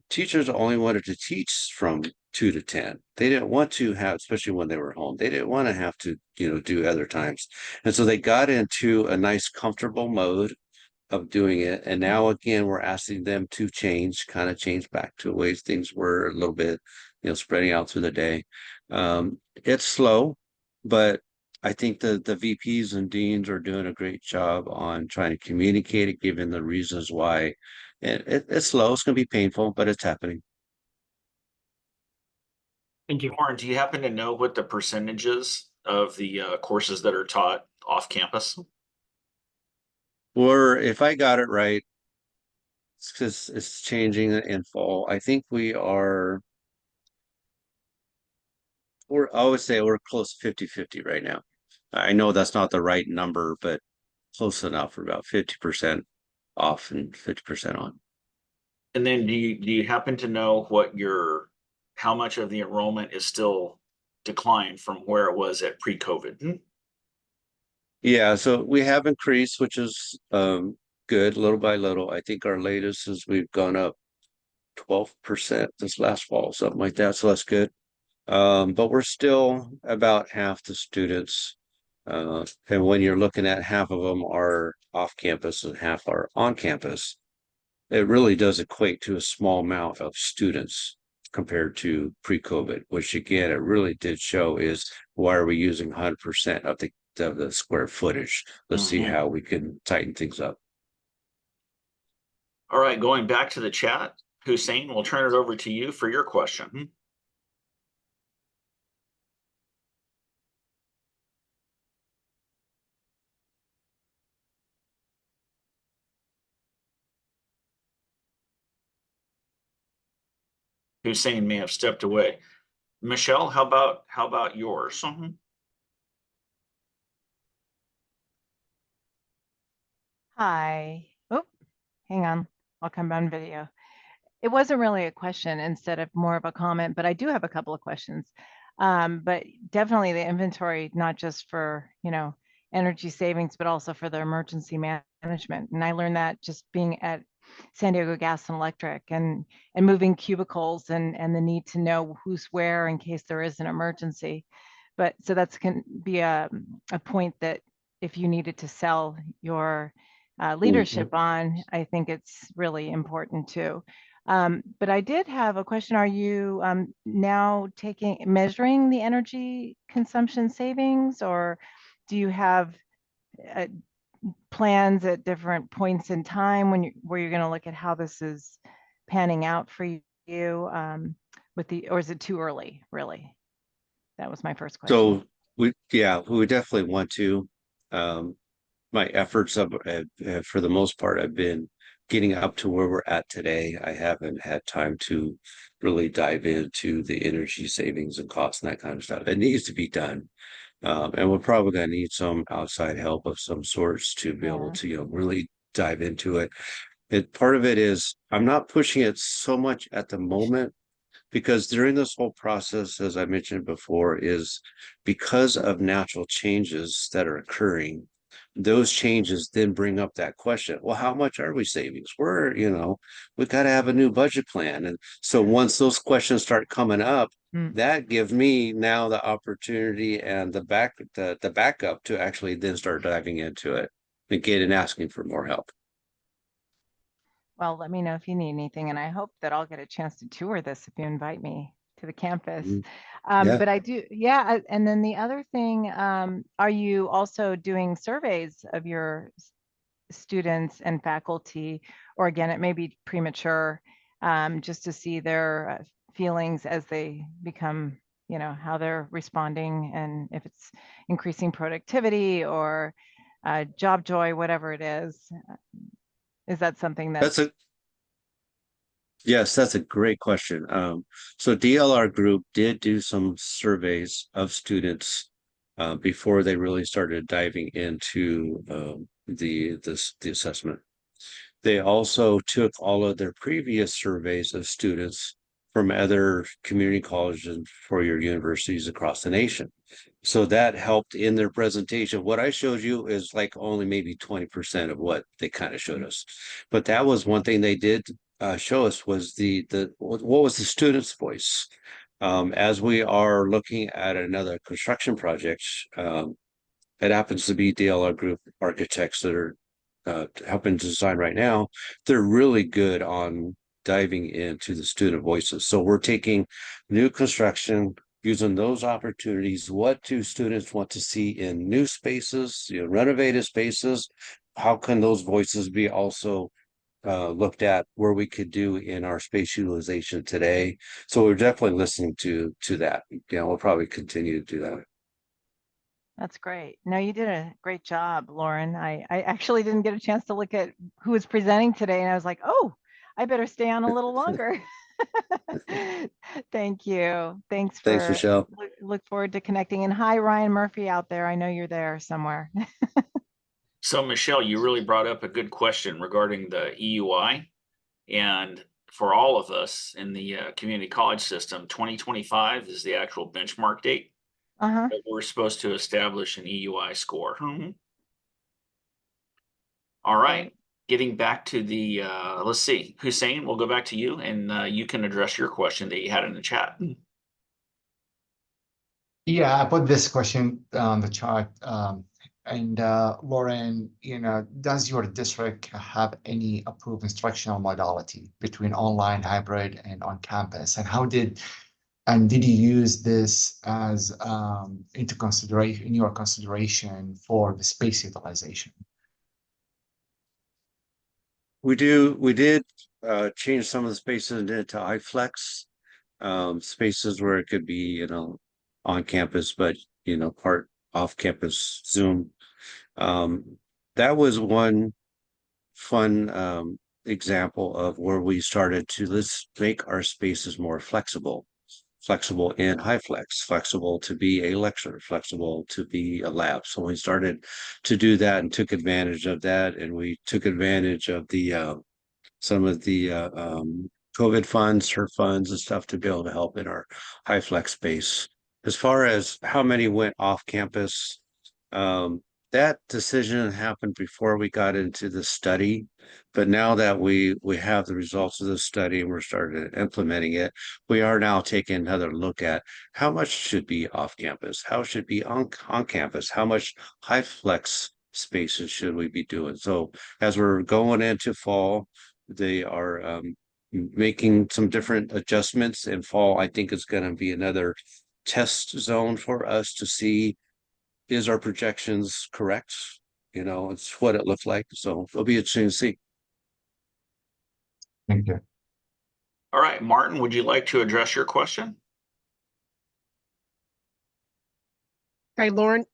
teachers only wanted to teach from 2 to 10. They didn't want to have, especially when they were home, they didn't want to have to, do other times. And so they got into a nice, comfortable mode of doing it. And now again, we're asking them to kind of change back to ways things were a little bit, spreading out through the day. It's slow, but I think the VPs and deans are doing a great job on trying to communicate it, given the reasons why. And it's slow, it's going to be painful, but it's happening. Thank you. Loren, do you happen to know what the percentages of the courses that are taught off campus? Or if I got it right, it's because it's changing in fall. I think I would say we're close to 50-50 right now. I know that's not the right number, but close enough. For about 50% off and 50% on. And then do you happen to know how much of the enrollment is still declined from where it was at pre-COVID? Yeah, so we have increased, which is good little by little. I think our latest is we've gone up 12% this last fall, something like that. So that's good. But we're still about half the students. And when you're looking at half of them are off campus and half are on campus, it really does equate to a small amount of students compared to pre-COVID, which again, it really did show is why are we using 100% of of the square footage. Let's see Mhm. how we can tighten things up. All right, going back to the chat, Hussein, we'll turn it over to you for your question. Hussein may have stepped away. Michelle, how about yours? Hi. Oh, hang on. I'll come on video. It wasn't really a question instead of more of a comment, but I do have a couple of questions. But definitely the inventory, not just for, energy savings, but also for the emergency management. And I learned that just being at San Diego Gas and Electric and moving cubicles and the need to know who's where in case there is an emergency. But so that's can be a point that if you needed to sell your leadership on, I think it's really important too. But I did have a question. Are you now measuring the energy consumption savings, or do you have plans at different points in time where you're going to look at how this is panning out for you or is it too early, really? That was my first question. So we would definitely want to. My efforts for the most part have been getting up to where we're at today. I haven't had time to really dive into the energy savings and costs and that kind of stuff. It needs to be done. And we're probably going to need some outside help of some sorts to be able to, really dive into it. Part of it is I'm not pushing it so much at the moment because during this whole process, as I mentioned before, is because of natural changes that are occurring. Those changes then bring up that question. Well, how much are we saving? We got to have a new budget plan. And so once those questions start coming up, that gives me now the opportunity and the backup to actually then start diving into it again and asking for more help. Well, let me know if you need anything, and I hope that I'll get a chance to tour this if you invite me to the campus. Yeah. But I do, and then the other thing, are you also doing surveys of your students and faculty, or again, it may be premature, just to see their feelings as they become, how they're responding and if it's increasing productivity or job joy, whatever it is. Is that something Yes, that's a great question. So DLR Group did do some surveys of students before they really started diving into the assessment. They also took all of their previous surveys of students from other community colleges and four-year universities across the nation. So that helped in their presentation. What I showed you is like only maybe 20% of what they kind of showed us. But that was one thing they did show us was what was the student's voice. As we are looking at another construction project, it happens to be DLR Group architects that are helping design right now. They're really good on diving into the student voices. So we're taking new construction, using those opportunities. What do students want to see in new spaces, renovated spaces? How can those voices be also looked at where we could do in our space utilization today? So we're definitely listening to that. We'll probably continue to do that. That's great. No, you did a great job, Loren. I actually didn't get a chance to look at who was presenting today, and I was like, oh, I better stay on a little longer. Thank you. Thanks, Michelle. Look forward to connecting. And hi, Ryan Murphy out there. I know you're there somewhere. So Michelle, you really brought up a good question regarding the EUI. And for all of us in the community college system, 2025 is the actual benchmark date. That we're supposed to establish an EUI score. All right. Getting back to the, let's see, Hussein, we'll go back to you and you can address your question that you had in the chat. Yeah, I put this question on the chart. Loren, does your district have any approved instructional modality between online, hybrid, and on campus? And how did And did you use this as in your consideration for the space utilization? We did change some of the spaces into iFlex, spaces where it could be, on campus, but, part off campus Zoom. That was one fun example of where we started to let's make our spaces more flexible in high flex, flexible to be a lecture, flexible to be a lab. So we started to do that and took advantage of that, and we took advantage of the some of the COVID funds, HERF funds and stuff to be able to help in our high flex space. As far as how many went off campus, that decision happened before we got into the study, but now that we have the results of the study and we're starting implementing it, we are now taking another look at how much should be off campus, how should be on campus, how much high flex spaces should we be doing. So as we're going into fall, they are making some different adjustments, and fall I think is going to be another test zone for us to see, is our projections correct? It's what it looked like. So it'll be interesting to see. Thank you. All right, Martin, would you like to address your question? Hey, Loren,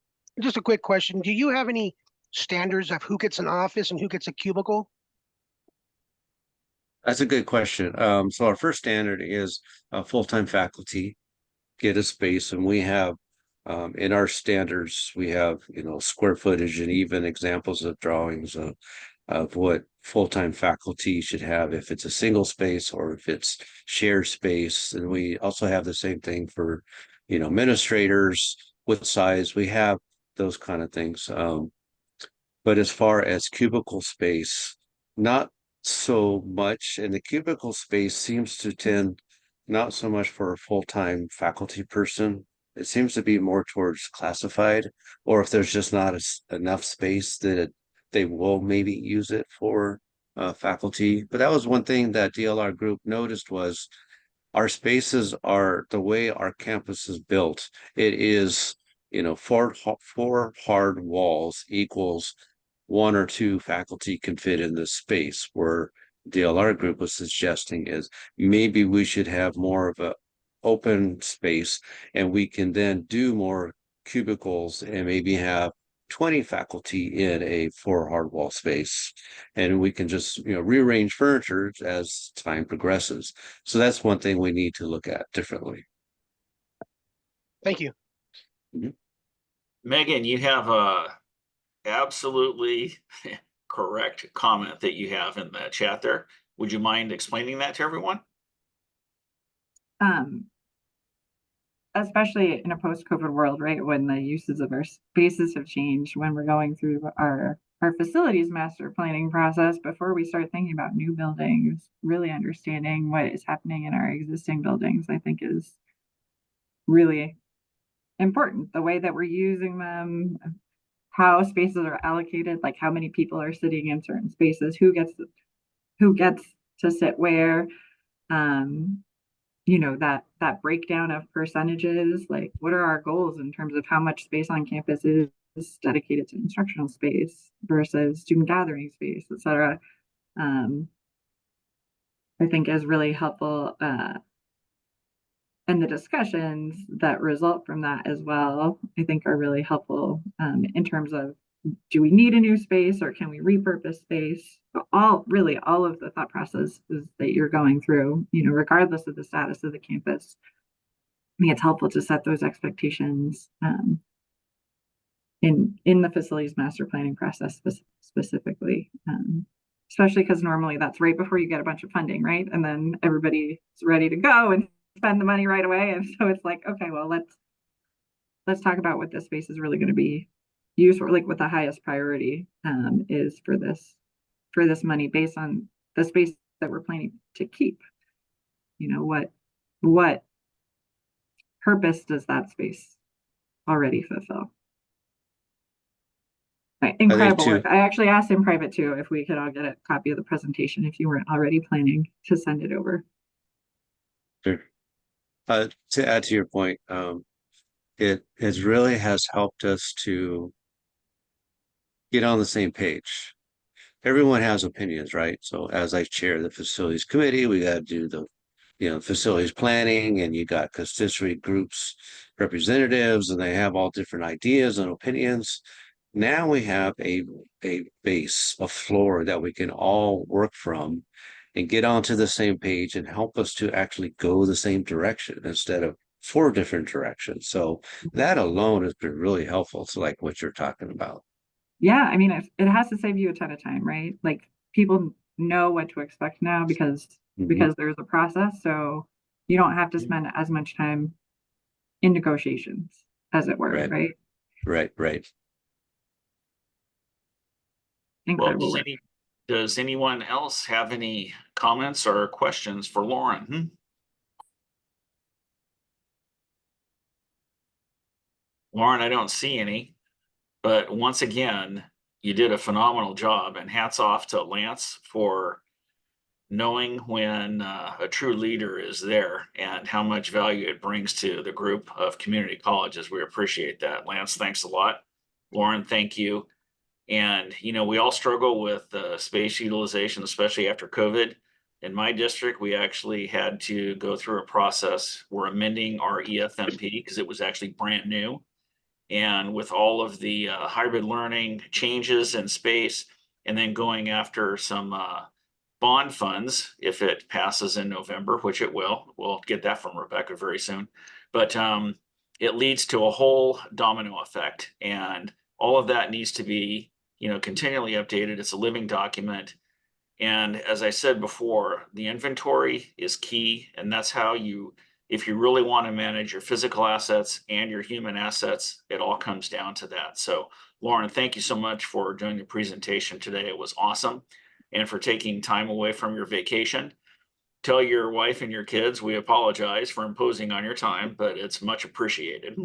just a quick question. Do you have any standards of who gets an office and who gets a cubicle? That's a good question. So our first standard is full-time faculty get a space, and we have in our standards, we have, square footage and even examples of drawings of what full-time faculty should have if it's a single space or if it's shared space. And we also have the same thing for, administrators with size. We have those kind of things. But as far as cubicle space, not so much. And the cubicle space seems to tend not so much for a full-time faculty person. It seems to be more towards classified, or if there's just not enough space that they will maybe use it for faculty. But that was one thing that DLR group noticed was our spaces are the way our campus is built. It is, four hard walls equals 1 or 2 faculty can fit in this space, where DLR group was suggesting is maybe we should have more of a open space, and we can then do more cubicles and maybe have 20 faculty in a 4 hard wall space, and we can just rearrange furniture as time progresses. So that's one thing we need to look at differently. Thank you. Megan, you have a absolutely correct comment that you have in the chat there. Would you mind explaining that to everyone? Especially in a post-COVID world, right? When the uses of our spaces have changed, when we're going through our facilities master planning process, before we start thinking about new buildings, really understanding what is happening in our existing buildings, I think is really important. The way that we're using them, how spaces are allocated, like how many people are sitting in certain spaces, who gets to sit where, that breakdown of percentages, like what are our goals in terms of how much space on campus is dedicated to instructional space versus student gathering space, et cetera. I think is really helpful. And the discussions that result from that as well, I think are really helpful in terms of, do we need a new space or can we repurpose space? All of the thought processes that you're going through, regardless of the status of the campus. I think it's helpful to set those expectations in the facilities master planning process specifically, especially because normally that's right before you get a bunch of funding, right? And then everybody's ready to go and spend the money right away. And so it's like, okay, well, let's talk about what this space is really going to be used for, like what the highest priority is for this money based on the space that we're planning to keep. What purpose does that space already fulfill? Incredible work. I actually asked in private too if we could all get a copy of the presentation if you weren't already planning to send it over. Sure. To add to your point, it really has helped us to get on the same page. Everyone has opinions, right? So as I chair the facilities committee, we got to do the, facilities planning, and you got constituent groups, representatives, and they have all different ideas and opinions. Now we have a base, a floor that we can all work from and get onto the same page and help us to actually go the same direction instead of 4 different directions. So that alone has been really helpful to like what you're talking about. Yeah, I mean, it has to save you a ton of time, right? Like people know what to expect now because there's a process, so you don't have to spend as much time in negotiations, as it were, right? Right. Incredible Well, work. does anyone else have any comments or questions for Loren? Loren, I don't see any, but once again, you did a phenomenal job, and hats off to Lance for knowing when a true leader is there and how much value it brings to the group of community colleges. We appreciate that. Lance, thanks a lot. Loren, thank you. And, we all struggle with space utilization, especially after COVID. In my district, we actually had to go through a process. We're amending our EFMP because it was actually brand new. And with all of the hybrid learning changes in space, and then going after some bond funds, if it passes in November, which it will, we'll get that from Rebekah very soon. But it leads to a whole domino effect, and all of that needs to be, continually updated. It's a living document. And as I said before, the inventory is key, and that's how if you really want to manage your physical assets and your human assets, it all comes down to that. So, Loren, thank you so much for doing the presentation today. It was awesome. And for taking time away from your vacation. Tell your wife and your kids we apologize for imposing on your time, but it's much appreciated.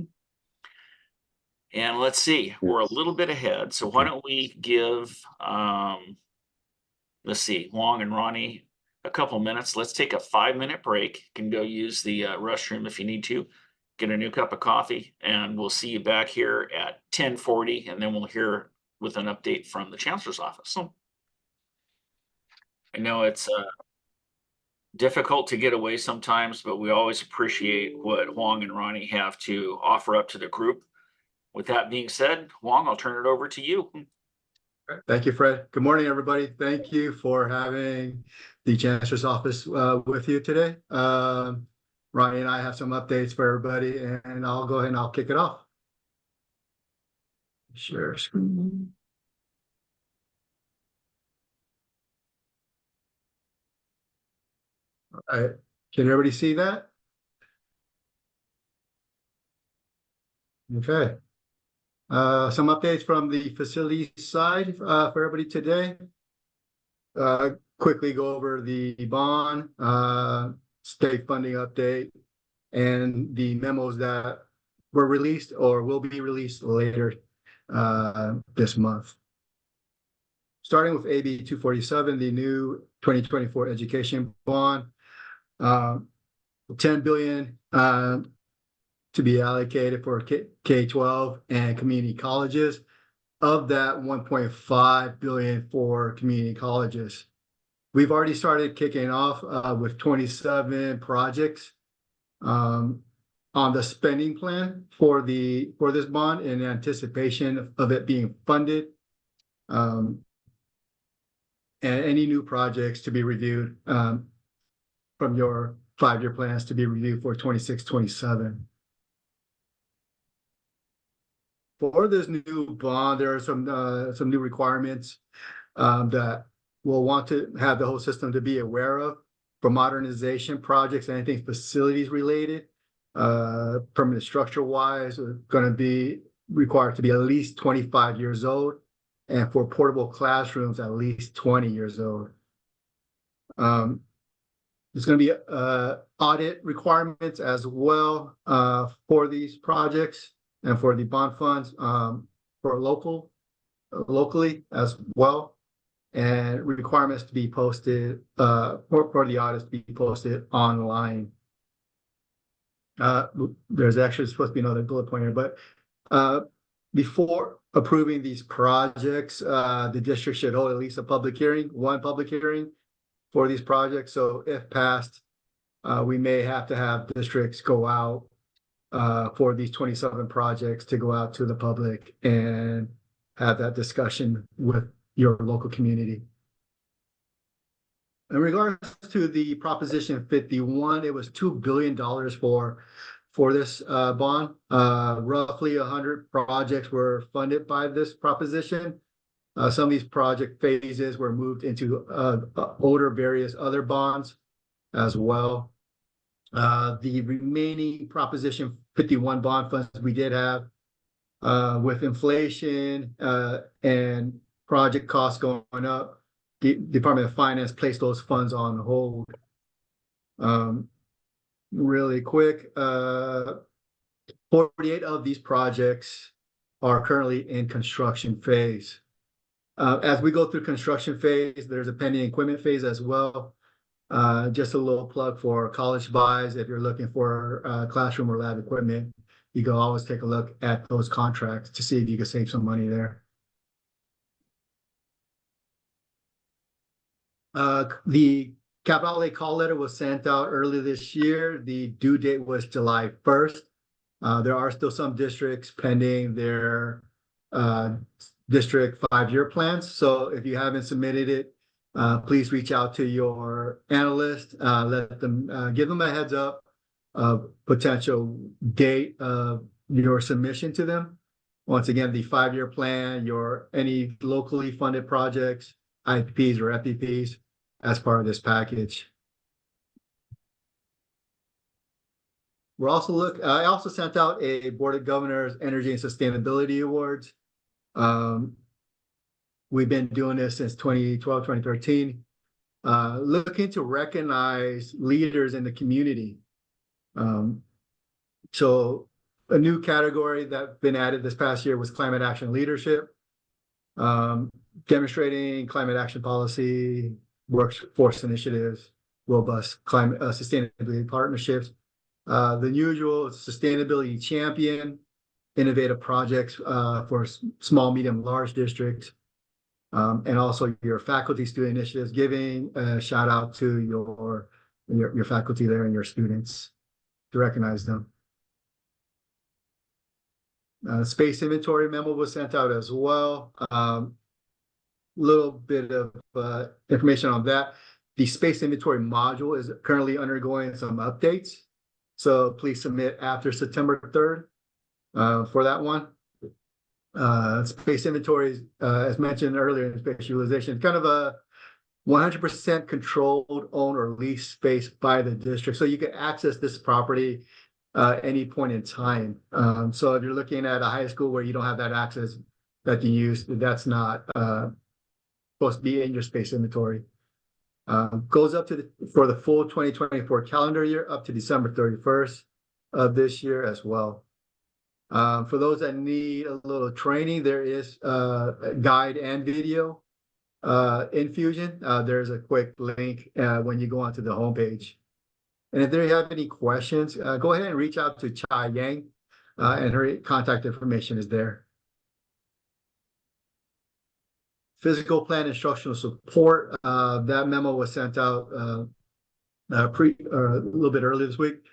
And let's see, we're a little bit ahead. So why don't we give, let's see, Hoang and Ronnie a couple minutes. Let's take a 5-minute break. You can go use the restroom if you need to, get a new cup of coffee, and we'll see you back here at 10:40, and then we'll hear with an update from the Chancellor's office. So I know it's difficult to get away sometimes, but we always appreciate what Hoang and Ronnie have to offer up to the group. With that being said, Hoang, I'll turn it over to you. Thank you, Fred. Good morning, everybody. Thank you for having the Chancellor's office with you today. Ronnie and I have some updates for everybody, and I'll go ahead and I'll kick it off. Share screen. All right. Can everybody see that? Okay. Some updates from the facilities side for everybody today. Quickly go over the bond, state funding update, and the memos that were released or will be released later this month. Starting with AB 247, the new 2024 education bond, $10 billion to be allocated for K-12 and community colleges. Of that, $1.5 billion for community colleges. We've already started kicking off with 27 projects on the spending plan for this bond in anticipation of it being funded, and any new projects to be reviewed from your 5-year plans to be reviewed for 26-27. For this new bond, there are some new requirements that we'll want to have the whole system to be aware of for modernization projects, anything facilities related. Permanent structure wise, are going to be required to be at least 25 years old, and for portable classrooms, at least 20 years old. There's going to be audit requirements as well for these projects and for the bond funds for locally as well, and requirements to be posted for the audits to be posted online. There's actually supposed to be another bullet point here, but before approving these projects, the district should hold at least one public hearing for these projects. So if passed, we may have to have districts go out for these 27 projects to go out to the public and have that discussion with your local community. In regards to the Proposition 51, it was $2 billion for this bond. Roughly 100 projects were funded by this proposition. Some of these project phases were moved into older various other bonds as well. The remaining Proposition 51 bond funds we did have with inflation and project costs going up, the Department of Finance placed those funds on hold. Really quick, 48 of these projects are currently in construction phase. As we go through construction phase, there's a pending equipment phase as well. Just a little plug for college buys. If you're looking for classroom or lab equipment, you can always take a look at those contracts to see if you can save some money there. The capital outlay call letter was sent out early this year. The due date was July 1st. There are still some districts pending their district 5-year plans. So if you haven't submitted it, please reach out to your analyst, let them give them a heads up of potential date of your submission to them. Once again, the 5-year plan, any locally funded projects, IPPs or FPPs as part of this package. I also sent out a Board of Governors Energy and Sustainability Awards. We've been doing this since 2012, 2013, looking to recognize leaders in the community. So a new category that's been added this past year was climate action leadership, demonstrating climate action policy, workforce initiatives, robust climate sustainability partnerships, the usual sustainability champion, innovative projects for small, medium, large districts, and also your faculty student initiatives, giving a shout out to your faculty there and your students to recognize them. Space inventory memo was sent out as well. Little bit of information on that. The space inventory module is currently undergoing some updates. So please submit after September 3rd for that one. Space inventory, as mentioned earlier in space utilization, kind of a 100% controlled, owned, or leased space by the district. So you can access this property any point in time. So if you're looking at a high school where you don't have that access that you use, that's not supposed to be in your space inventory. Goes up to for the full 2024 calendar year up to December 31st of this year as well. For those that need a little training, there is a guide and video in Fusion. There's a quick link when you go onto the homepage. And if you have any questions, go ahead and reach out to Chai Yang, and her contact information is there. Physical plan instructional support. That memo was sent out a little bit earlier this week.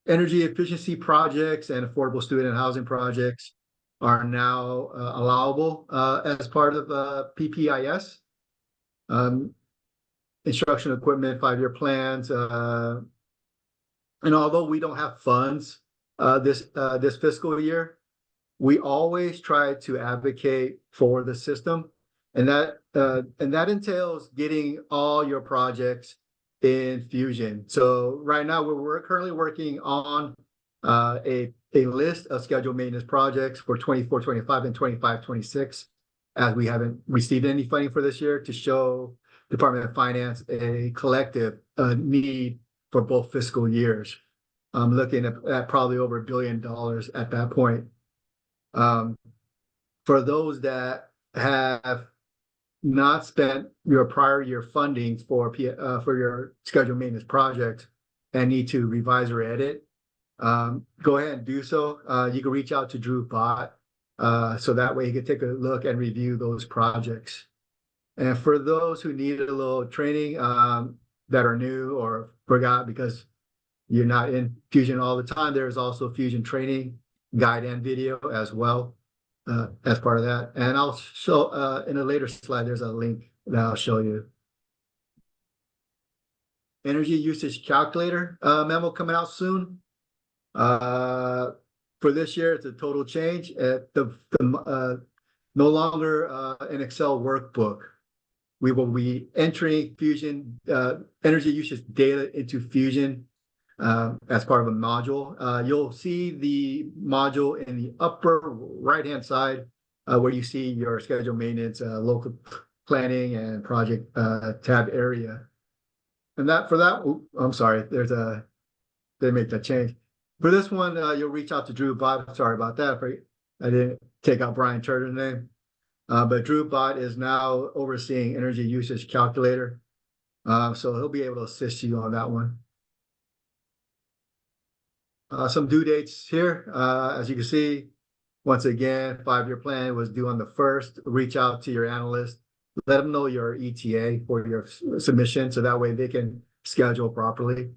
Energy efficiency projects and affordable student housing projects are now allowable as part of PPIS. Instructional equipment, 5-year plans. And although we don't have funds this fiscal year, we always try to advocate for the system, and that entails getting all your projects in Fusion. So right now we're currently working on a list of scheduled maintenance projects for 24, 25, and 25, 26, as we haven't received any funding for this year, to show Department of Finance a collective need for both fiscal years. I'm looking at probably over $1 billion at that point. For those that have not spent your prior year funding for your scheduled maintenance project, and need to revise or edit, go ahead and do so. You can reach out to Drew Bott, so that way you can take a look and review those projects. And for those who need a little training, that are new or forgot because you're not in Fusion all the time, there's also Fusion training guide and video as well, as part of that. And I'll show, in a later slide, there's a link that I'll show you. Energy usage calculator memo coming out soon. For this year, it's a total change. No longer an Excel workbook. We will be entering Fusion energy usage data into Fusion as part of a module. You'll see the module in the upper right-hand side where you see your scheduled maintenance, local planning, and project tab area. And I'm sorry, they make that change. For this one, you'll reach out to Drew Bott. Sorry about that. I didn't take out Brian Turner's name. But Drew Bott is now overseeing energy usage calculator. So he'll be able to assist you on that one. Some due dates here. As you can see, once again, 5-year plan was due on the 1st. Reach out to your analyst. Let them know your ETA for your submission, so that way they can schedule properly.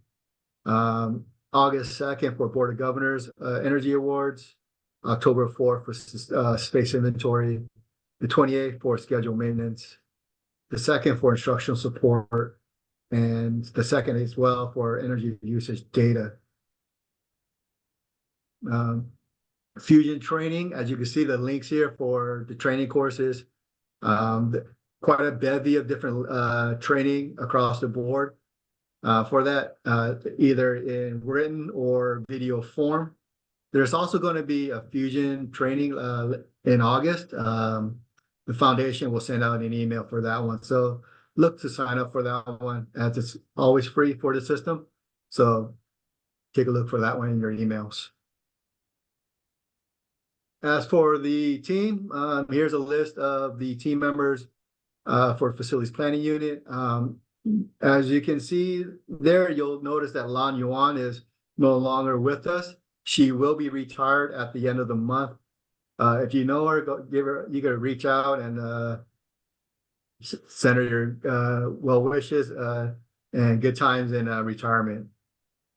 August 2nd for Board of Governors Energy Awards. October 4th for space inventory. The 28th for scheduled maintenance. The 2nd for instructional support. And the 2nd as well for energy usage data. Fusion training, as you can see the links here for the training courses. Quite a bevy of different training across the board for that, either in written or video form. There's also going to be a Fusion training in August. The foundation will send out an email for that one. So look to sign up for that one, as it's always free for the system. So take a look for that one in your emails. As for the team, here's a list of the team members for Facilities Planning Unit. As you can see there, you'll notice that Lan Yuan is no longer with us. She will be retired at the end of the month. If you know her, you gotta reach out and send her your well wishes and good times in retirement.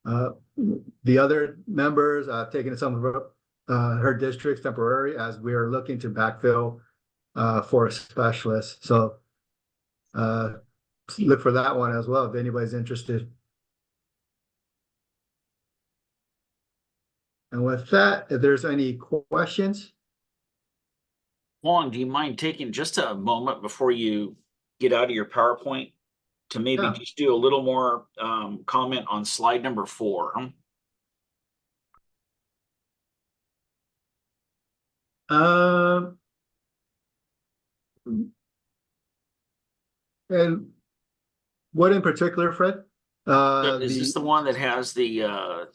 The other members taking some of her districts temporary, as we are looking to backfill for a specialist. So look for that one as well if anybody's interested. And with that, if there's any questions. Hoang, do you mind taking just a moment before you get out of your PowerPoint to maybe just do a little more comment on slide number 4? And what in particular, Fred? Is this the one that has the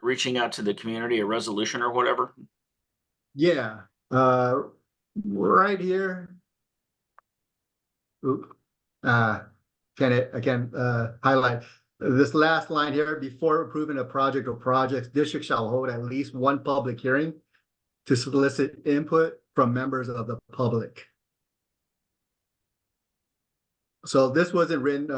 reaching out to the community, a resolution or whatever? Yeah, right here. I can highlight this last line here. Before approving a project or projects, district shall hold at least one public hearing to solicit input from members of the public. So this wasn't written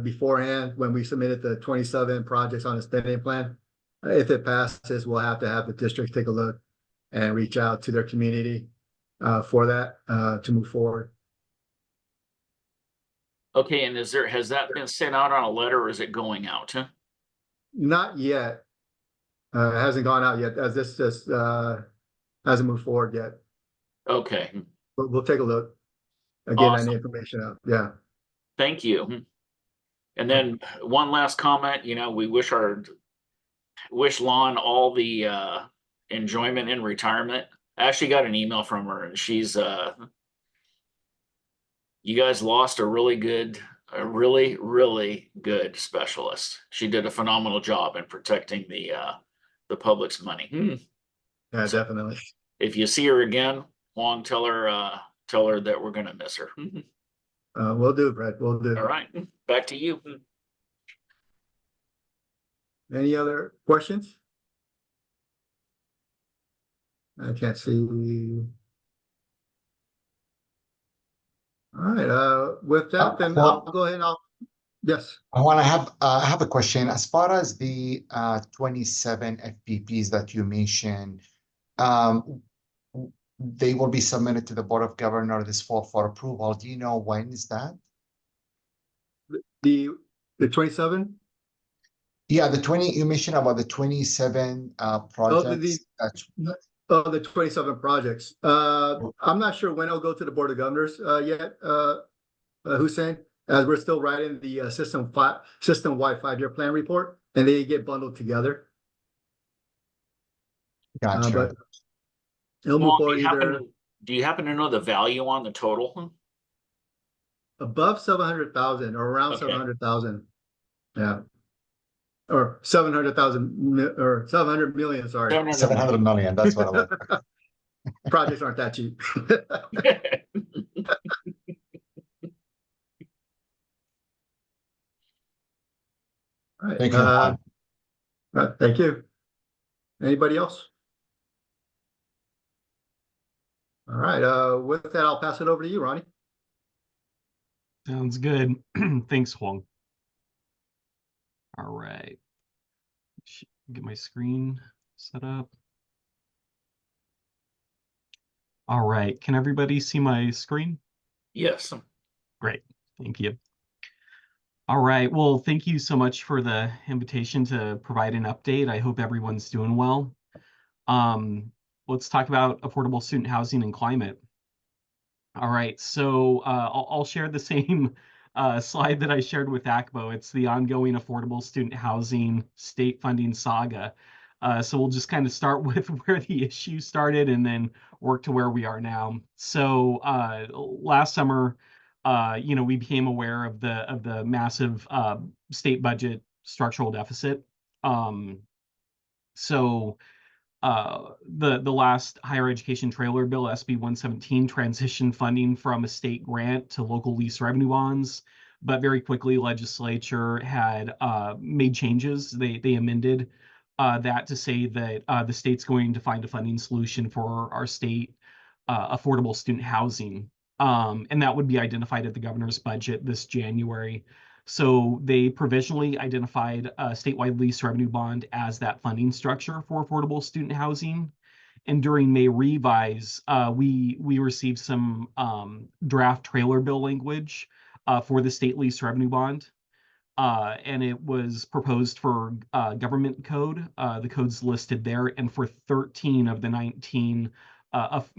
beforehand when we submitted the 27 projects on the spending plan. If it passes, we'll have to have the district take a look and reach out to their community for that to move forward. Okay, and has that been sent out on a letter, or is it going out? Huh? Not yet. It hasn't gone out yet, as this just hasn't moved forward yet. Okay. But we'll take a look. Get Awesome. any information out. Yeah. Thank you. And then one last comment, we wish Lon all the enjoyment in retirement. I actually got an email from her, and she's you guys lost a really, really good specialist. She did a phenomenal job in protecting the public's money. Yeah, So definitely. if you see her again, Hoang, tell her that we're gonna miss her. We'll do, Brett. We'll do. All right, back to you. Any other questions? I can't see. All right, with that, then I'll go ahead and yes. I have a question. As far as the 27 FPPs that you mentioned, they will be submitted to the Board of Governors this fall for approval. Do you know when is that? The 27? Yeah, you mentioned about the 27 projects. The 27 projects. I'm not sure when it'll go to the Board of Governors yet, Hussein, as we're still writing the system-wide 5-year plan report, and they get bundled together. Gotcha. But it'll move forward either do you happen to know the value on the total? above 700,000 or around 700,000. Yeah. Or 700,000 or 700 million, sorry. 700 million, that's what I was. Projects aren't that cheap. All right. Thank you. All right, thank you. Anybody else? All right, with that, I'll pass it over to you, Ronnie. Sounds good. Thanks, Hoang. All right. Get my screen set up. All right. Can everybody see my screen? Yes. Great. Thank you. All right. Well, thank you so much for the invitation to provide an update. I hope everyone's doing well. Let's talk about affordable student housing and climate. All right. So I'll share the same slide that I shared with ACBO. It's the ongoing affordable student housing state funding saga. So we'll just kind of start with where the issue started and then work to where we are now. So last summer, we became aware of the massive state budget structural deficit. So the last higher education trailer bill, SB 117, transitioned funding from a state grant to local lease revenue bonds, but very quickly legislature had made changes. They amended that to say that the state's going to find a funding solution for our state affordable student housing. And that would be identified at the governor's budget this January. So they provisionally identified a statewide lease revenue bond as that funding structure for affordable student housing. And during May revise, we received some draft trailer bill language for the state lease revenue bond. And it was proposed for government code. The code's listed there. And for 13 of the 19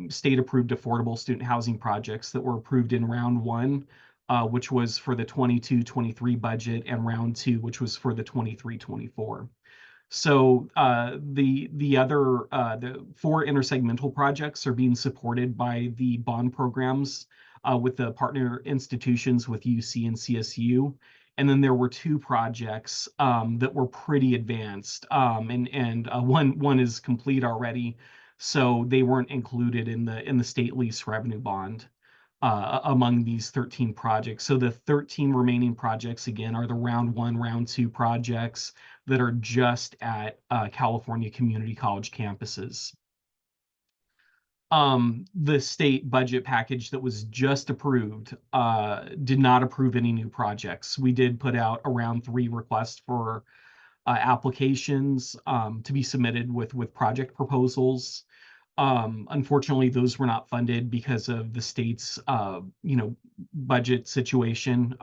state-approved affordable student housing projects that were approved in round 1, which was for the 22-23 budget, and round 2, which was for the 23-24. So the 4 intersegmental projects are being supported by the bond programs with the partner institutions with UC and CSU. And then there were 2 projects that were pretty advanced, and one is complete already, so they weren't included in the state lease revenue bond among these 13 projects. So the 13 remaining projects, again, are the round 1, round 2 projects that are just at California community college campuses. The state budget package that was just approved did not approve any new projects. We did put out around 3 requests for applications to be submitted with project proposals. Unfortunately, those were not funded because of the state's budget situation.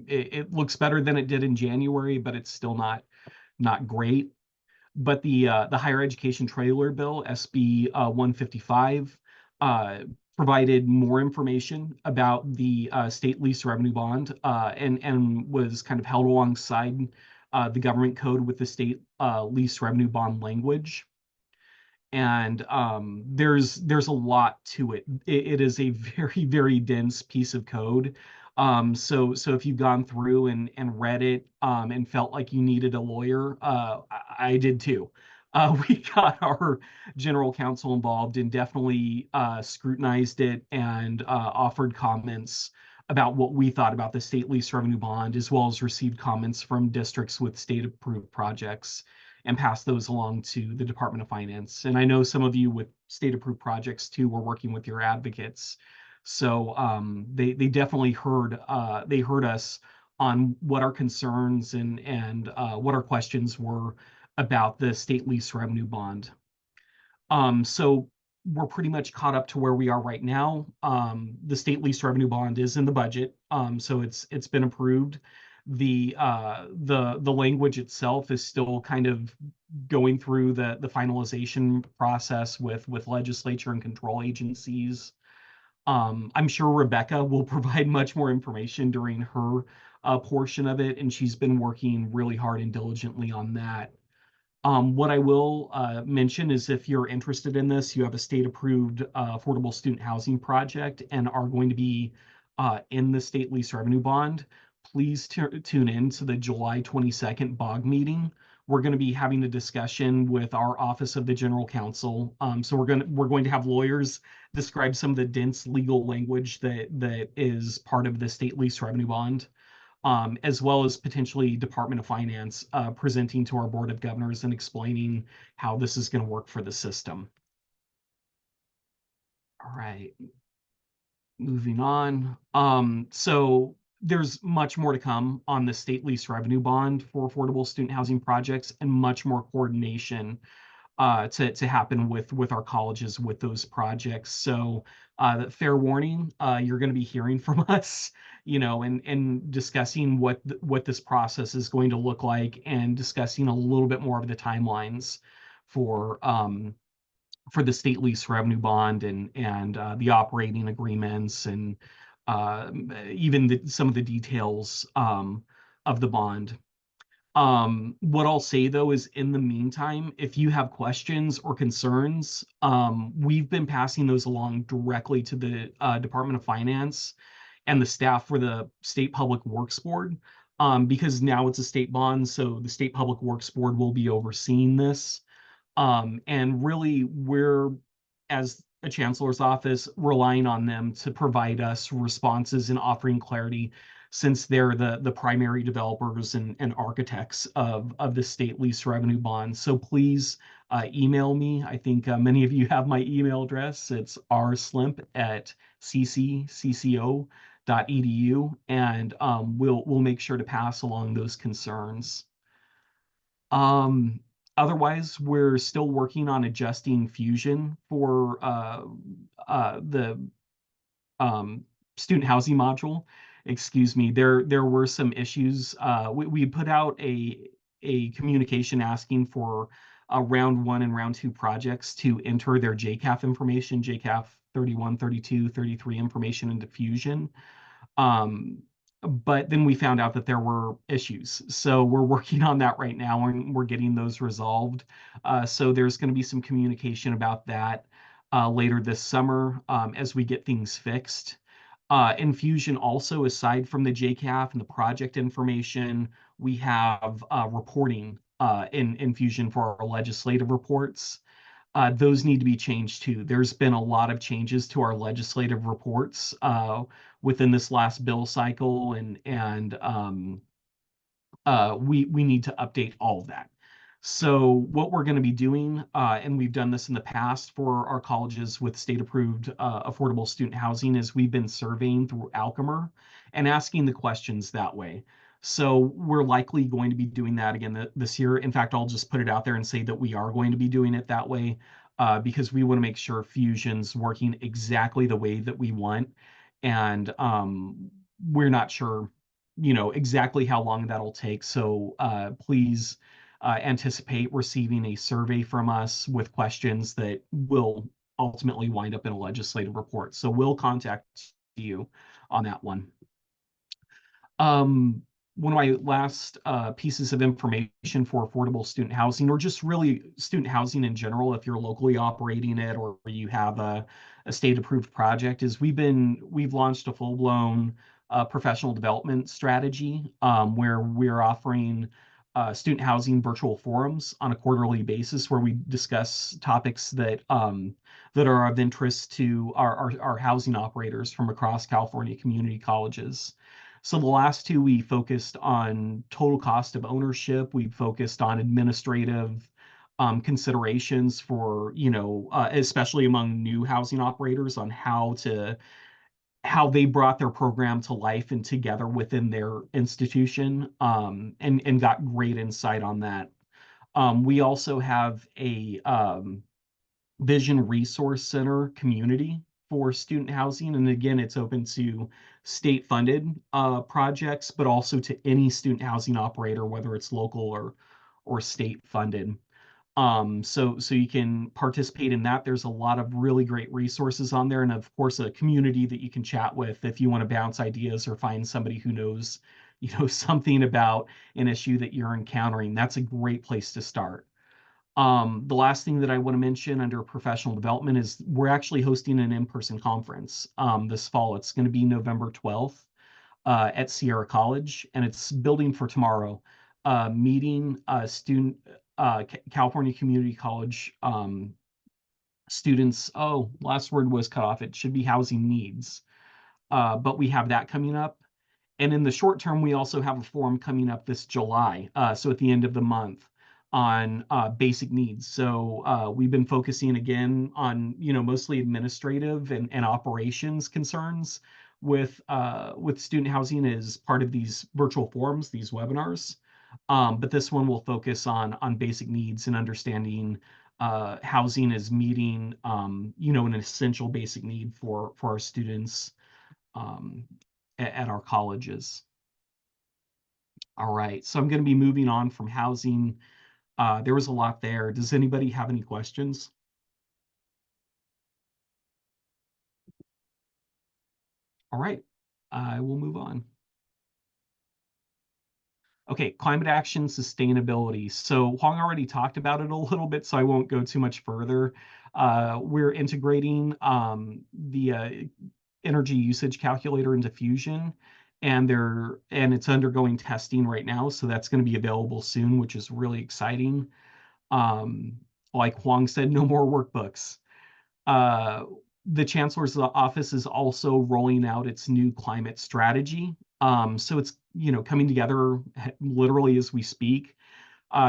It looks better than it did in January, but it's still not great. But the higher education trailer bill, SB 155, provided more information about the state lease revenue bond and was kind of held alongside the government code with the state lease revenue bond language. And there's a lot to it. It is a very, very dense piece of code. So if you've gone through and read it and felt like you needed a lawyer, I did too. We got our general counsel involved and definitely scrutinized it and offered comments about what we thought about the state lease revenue bond, as well as received comments from districts with state-approved projects and passed those along to the Department of Finance. And I know some of you with state-approved projects too were working with your advocates. So they definitely heard us on what our concerns and what our questions were about the state lease revenue bond. So we're pretty much caught up to where we are right now. The state lease revenue bond is in the budget, so it's been approved. The language itself is still kind of going through the finalization process with legislature and control agencies. I'm sure Rebekah will provide much more information during her portion of it, and she's been working really hard and diligently on that. What I will mention is if you're interested in this, you have a state-approved affordable student housing project and are going to be in the state lease revenue bond, please tune in to the July 22nd BOG meeting. We're going to be having a discussion with our Office of the General Counsel. So we're going to have lawyers describe some of the dense legal language that is part of the state lease revenue bond. As well as potentially Department of Finance presenting to our Board of Governors and explaining how this is going to work for the system. All right, moving on. So there's much more to come on the state lease revenue bond for affordable student housing projects, and much more coordination to happen with our colleges with those projects. So fair warning, you're going to be hearing from us, and discussing what this process is going to look like, and discussing a little bit more of the timelines for the state lease revenue bond and the operating agreements, and even some of the details of the bond. What I'll say though is, in the meantime, if you have questions or concerns, we've been passing those along directly to the Department of Finance and the staff for the State Public Works Board, because now it's a state bond, so the State Public Works Board will be overseeing this. And really, we're, as a chancellor's office, relying on them to provide us responses and offering clarity, since they're the primary developers and architects of the state lease revenue bond. So please email me. I think many of you have my email address. It's rslimp@ccco.edu, and we'll make sure to pass along those concerns. Otherwise, we're still working on adjusting Fusion for the student housing module. Excuse me, there were some issues. We put out a communication asking for round 1 and round 2 projects to enter their JCAF information, JCAF 31, 32, 33 information into Fusion. But then we found out that there were issues. So we're working on that right now, and we're getting those resolved. So there's going to be some communication about that later this summer as we get things fixed. In Fusion also, aside from the JCAF and the project information, we have reporting in Fusion for our legislative reports. Those need to be changed too. There's been a lot of changes to our legislative reports within this last bill cycle, and we need to update all of that. So what we're going to be doing, and we've done this in the past for our colleges with state-approved affordable student housing, is we've been surveying through Alchemer and asking the questions that way. So we're likely going to be doing that again this year. In fact, I'll just put it out there and say that we are going to be doing it that way because we want to make sure Fusion's working exactly the way that we want. And we're not sure, exactly how long that'll take. So please anticipate receiving a survey from us with questions that will ultimately wind up in a legislative report. So we'll contact you on that one. One of my last pieces of information for affordable student housing, or just really student housing in general, if you're locally operating it or you have a state-approved project, is we've launched a full-blown professional development strategy where we're offering student housing virtual forums on a quarterly basis where we discuss topics that that are of interest to our housing operators from across California community colleges. So the last two, we focused on total cost of ownership. We focused on administrative considerations for, especially among new housing operators, on how they brought their program to life and together within their institution, and got great insight on that. We also have a Vision Resource Center community for student housing. And again, it's open to state-funded projects, but also to any student housing operator, whether it's local or state-funded. So you can participate in that. There's a lot of really great resources on there, and of course a community that you can chat with if you want to bounce ideas or find somebody who knows, something about an issue that you're encountering. That's a great place to start. The last thing that I want to mention under professional development is we're actually hosting an in-person conference this fall. It's going to be November 12th at Sierra College, and it's Building for Tomorrow, meeting California Community College students. Oh, last word was cut off. It should be housing needs. But we have that coming up. And in the short term, we also have a forum coming up this July, so at the end of the month, on basic needs. So we've been focusing again on, mostly administrative and operations concerns with student housing as part of these virtual forums, these webinars. But this one will focus on basic needs and understanding housing is meeting, an essential basic need for our students at our colleges. All right, so I'm going to be moving on from housing. There was a lot there. Does anybody have any questions? All right, I will move on. Okay, climate action sustainability. So Hoang already talked about it a little bit, so I won't go too much further. We're integrating the energy usage calculator into Fusion, and it's undergoing testing right now, so that's going to be available soon, which is really exciting. Like Hoang said, no more workbooks. The Chancellor's office is also rolling out its new climate strategy. So it's, coming together literally as we speak.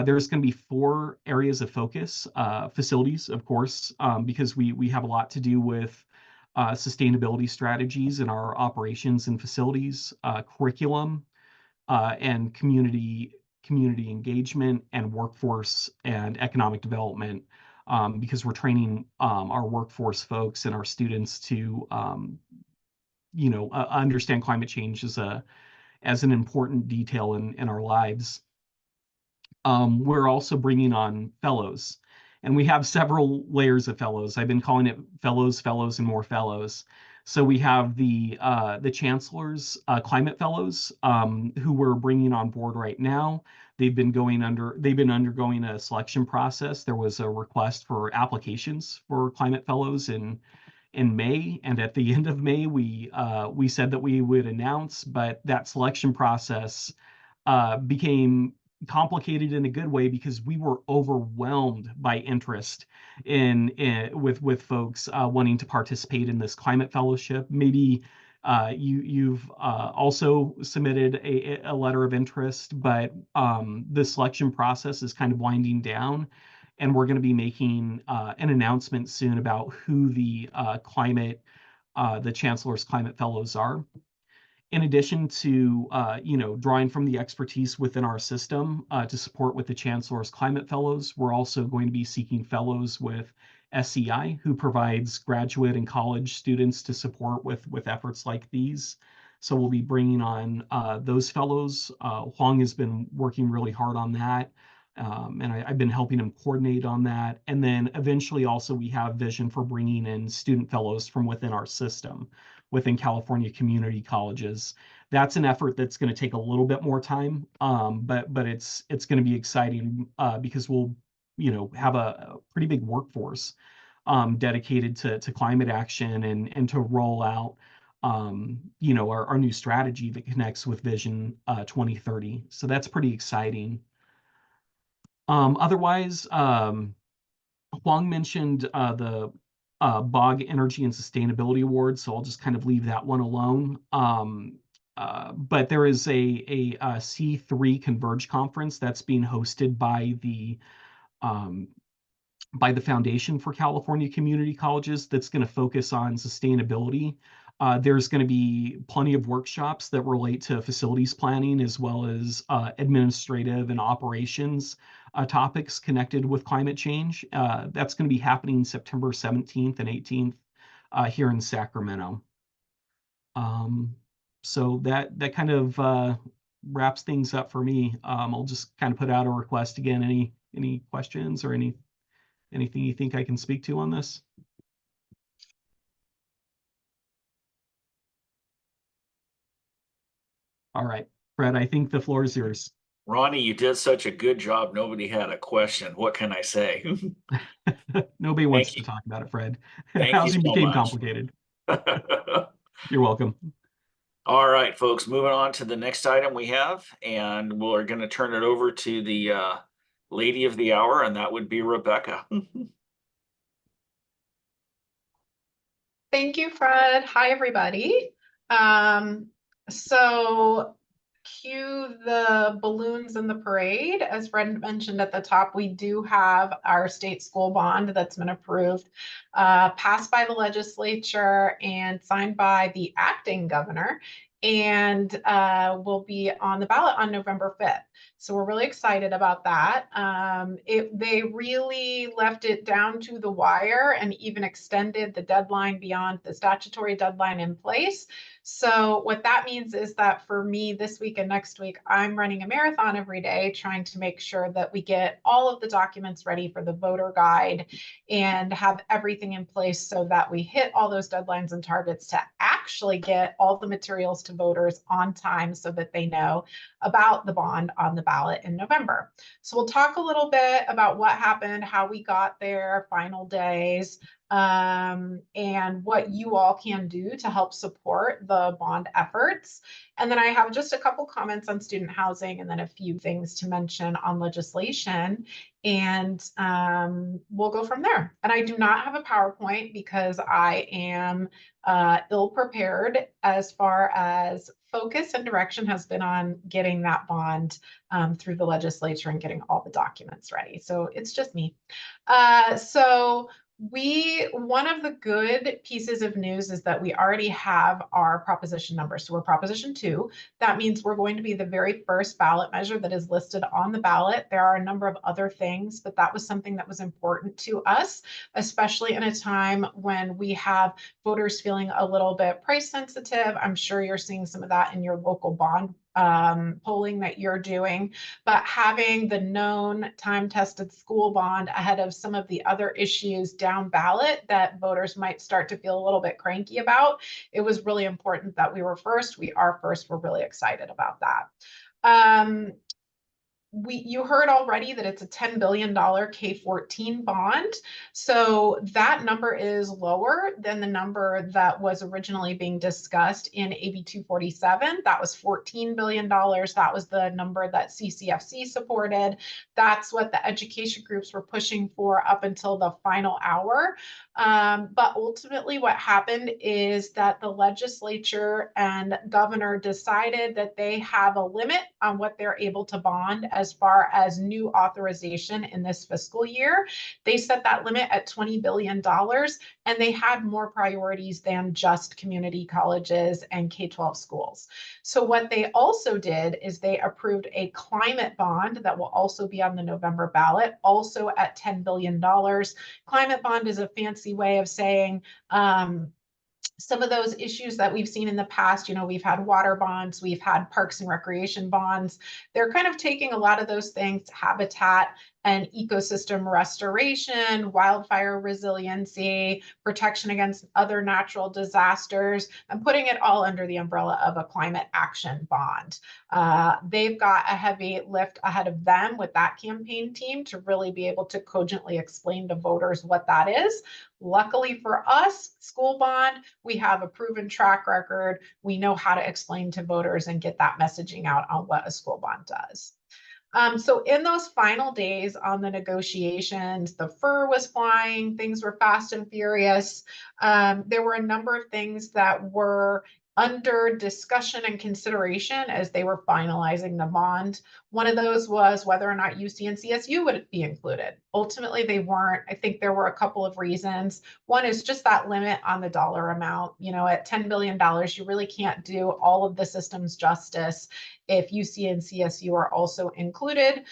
There's going to be 4 areas of focus, facilities, of course, because we have a lot to do with sustainability strategies in our operations and facilities, curriculum, and community engagement, and workforce and economic development, because we're training our workforce folks and our students to understand climate change as an important detail in our lives. We're also bringing on fellows, and we have several layers of fellows. I've been calling it fellows, and more fellows. So we have the Chancellor's climate fellows, who we're bringing on board right now. They've been undergoing a selection process. There was a request for applications for climate fellows in May, and at the end of May, we said that we would announce, but that selection process became complicated in a good way because we were overwhelmed by interest with folks wanting to participate in this climate fellowship. Maybe you've also submitted a letter of interest, but the selection process is kind of winding down, and we're going to be making an announcement soon about who the Chancellor's Climate Fellows are. In addition to drawing from the expertise within our system to support with the Chancellor's Climate Fellows, we're also going to be seeking fellows with SCI, who provides graduate and college students to support with efforts like these. So we'll be bringing on those fellows. Hoang has been working really hard on that, and I've been helping him coordinate on that. And then eventually also we have vision for bringing in student fellows from within our system, within California community colleges. That's an effort that's going to take a little bit more time, but it's going to be exciting because we'll have a pretty big workforce dedicated to climate action and to roll out our new strategy that connects with Vision 2030. So that's pretty exciting. Otherwise, Hoang mentioned the Bog Energy and Sustainability Award, so I'll just kind of leave that one alone. But there is a C3 Converge conference that's being hosted by the Foundation for California Community Colleges that's going to focus on sustainability. There's going to be plenty of workshops that relate to facilities planning as well as administrative and operations topics connected with climate change. That's going to be happening September 17th and 18th here in Sacramento. So that kind of wraps things up for me. I'll just kind of put out a request again. Any questions or anything you think I can speak to on this? All right, Fred, I think the floor is yours. Ronnie, you did such a good job. Nobody had a question. What can I say? Nobody wants Thank to you. talk about it, Fred. Thank you Housing so became much. complicated. You're welcome. All right, folks, moving on to the next item we have, and we're going to turn it over to the lady of the hour, and that would be Rebekah. Thank you, Fred. Hi, everybody. So cue the balloons in the parade. As Fred mentioned at the top, we do have our state school bond that's been approved, passed by the legislature and signed by the acting governor, and will be on the ballot on November 5th. So we're really excited about that. They really left it down to the wire and even extended the deadline beyond the statutory deadline in place. So what that means is that for me this week and next week, I'm running a marathon every day, trying to make sure that we get all of the documents ready for the voter guide and have everything in place so that we hit all those deadlines and targets to actually get all the materials to voters on time so that they know about the bond on the ballot in November. So we'll talk a little bit about what happened, how we got there, final days, and what you all can do to help support the bond efforts. And then I have just a couple comments on student housing and then a few things to mention on legislation. And we'll go from there. And I do not have a PowerPoint because I am ill-prepared as far as focus and direction has been on getting that bond through the legislature and getting all the documents ready. So it's just me. One of the good pieces of news is that we already have our proposition number. So we're proposition 2. That means we're going to be the very first ballot measure that is listed on the ballot. There are a number of other things, but that was something that was important to us, especially in a time when we have voters feeling a little bit price sensitive. I'm sure you're seeing some of that in your local bond polling that you're doing, but having the known time-tested school bond ahead of some of the other issues down ballot that voters might start to feel a little bit cranky about, it was really important that we were first. We are first. We're really excited about that. You heard already that it's a $10 billion K-14 bond. So that number is lower than the number that was originally being discussed in AB 247. That was $14 billion. That was the number that CCFC supported. That's what the education groups were pushing for up until the final hour. But ultimately what happened is that the legislature and governor decided that they have a limit on what they're able to bond as far as new authorization in this fiscal year. They set that limit at $20 billion, and they had more priorities than just community colleges and K-12 schools. So what they also did is they approved a climate bond that will also be on the November ballot, also at $10 billion. Climate bond is a fancy way of saying some of those issues that we've seen in the past. We've had water bonds, we've had parks and recreation bonds. They're kind of taking a lot of those things, habitat and ecosystem restoration, wildfire resiliency, protection against other natural disasters, and putting it all under the umbrella of a climate action bond. They've got a heavy lift ahead of them with that campaign team to really be able to cogently explain to voters what that is. Luckily for us, school bond, we have a proven track record. We know how to explain to voters and get that messaging out on what a school bond does. So in those final days on the negotiations, the fur was flying, things were fast and furious. There were a number of things that were under discussion and consideration as they were finalizing the bond. One of those was whether or not UC and CSU would be included. Ultimately, they weren't. I think there were a couple of reasons. One is just that limit on the dollar amount. You know, at $10 billion, you really can't do all of the systems justice if UC and CSU are also included.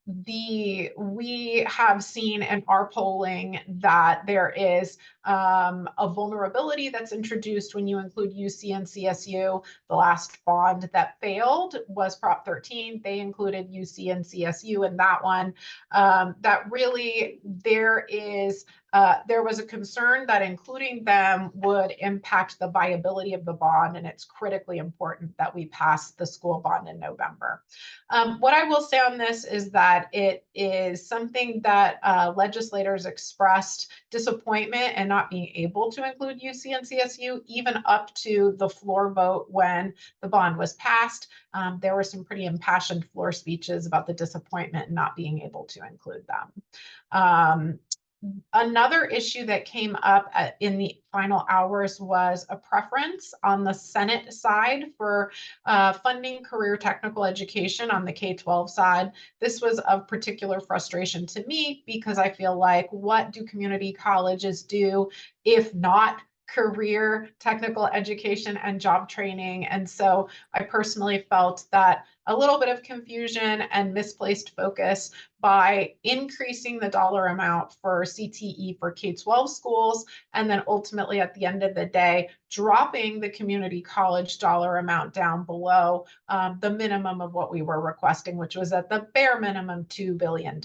We have seen in our polling that there is a vulnerability that's introduced when you include UC and CSU. The last bond that failed was Prop 13. They included UC and CSU in that one. That really there was a concern that including them would impact the viability of the bond, and it's critically important that we pass the school bond in November. What I will say on this is that it is something that legislators expressed disappointment and not being able to include UC and CSU, even up to the floor vote when the bond was passed. There were some pretty impassioned floor speeches about the disappointment in not being able to include them. Another issue that came up in the final hours was a preference on the Senate side for funding career technical education on the K-12 side. This was of particular frustration to me because I feel like, what do community colleges do if not career technical education and job training? And so I personally felt that a little bit of confusion and misplaced focus by increasing the dollar amount for CTE for K-12 schools, and then ultimately at the end of the day, dropping the community college dollar amount down below the minimum of what we were requesting, which was at the bare minimum $2 billion.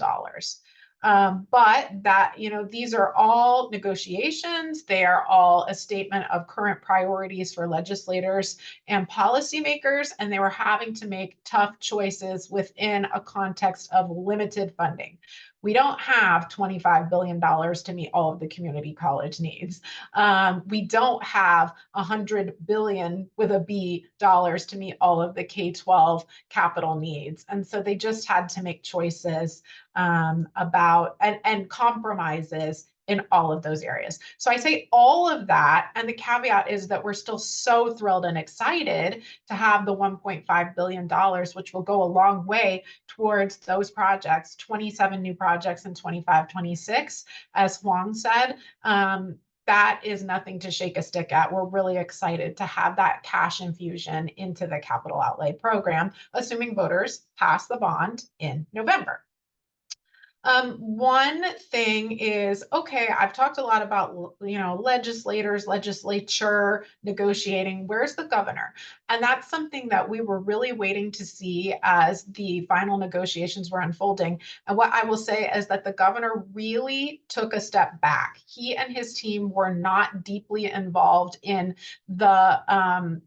But that, you know, these are all negotiations. They are all a statement of current priorities for legislators and policymakers, and they were having to make tough choices within a context of limited funding. We don't have $25 billion to meet all of the community college needs. We don't have $100 billion with a B dollars to meet all of the K-12 capital needs. And so they just had to make choices about and compromises in all of those areas. So I say all of that, and the caveat is that we're still so thrilled and excited to have the $1.5 billion, which will go a long way towards those projects, 27 new projects in 25-26, as Hoang said. That is nothing to shake a stick at. We're really excited to have that cash infusion into the capital outlay program, assuming voters pass the bond in November. One thing is, okay, I've talked a lot about, you know, legislators, legislature negotiating. Where's the governor? And that's something that we were really waiting to see as the final negotiations were unfolding. And what I will say is that the governor really took a step back. He and his team were not deeply involved in the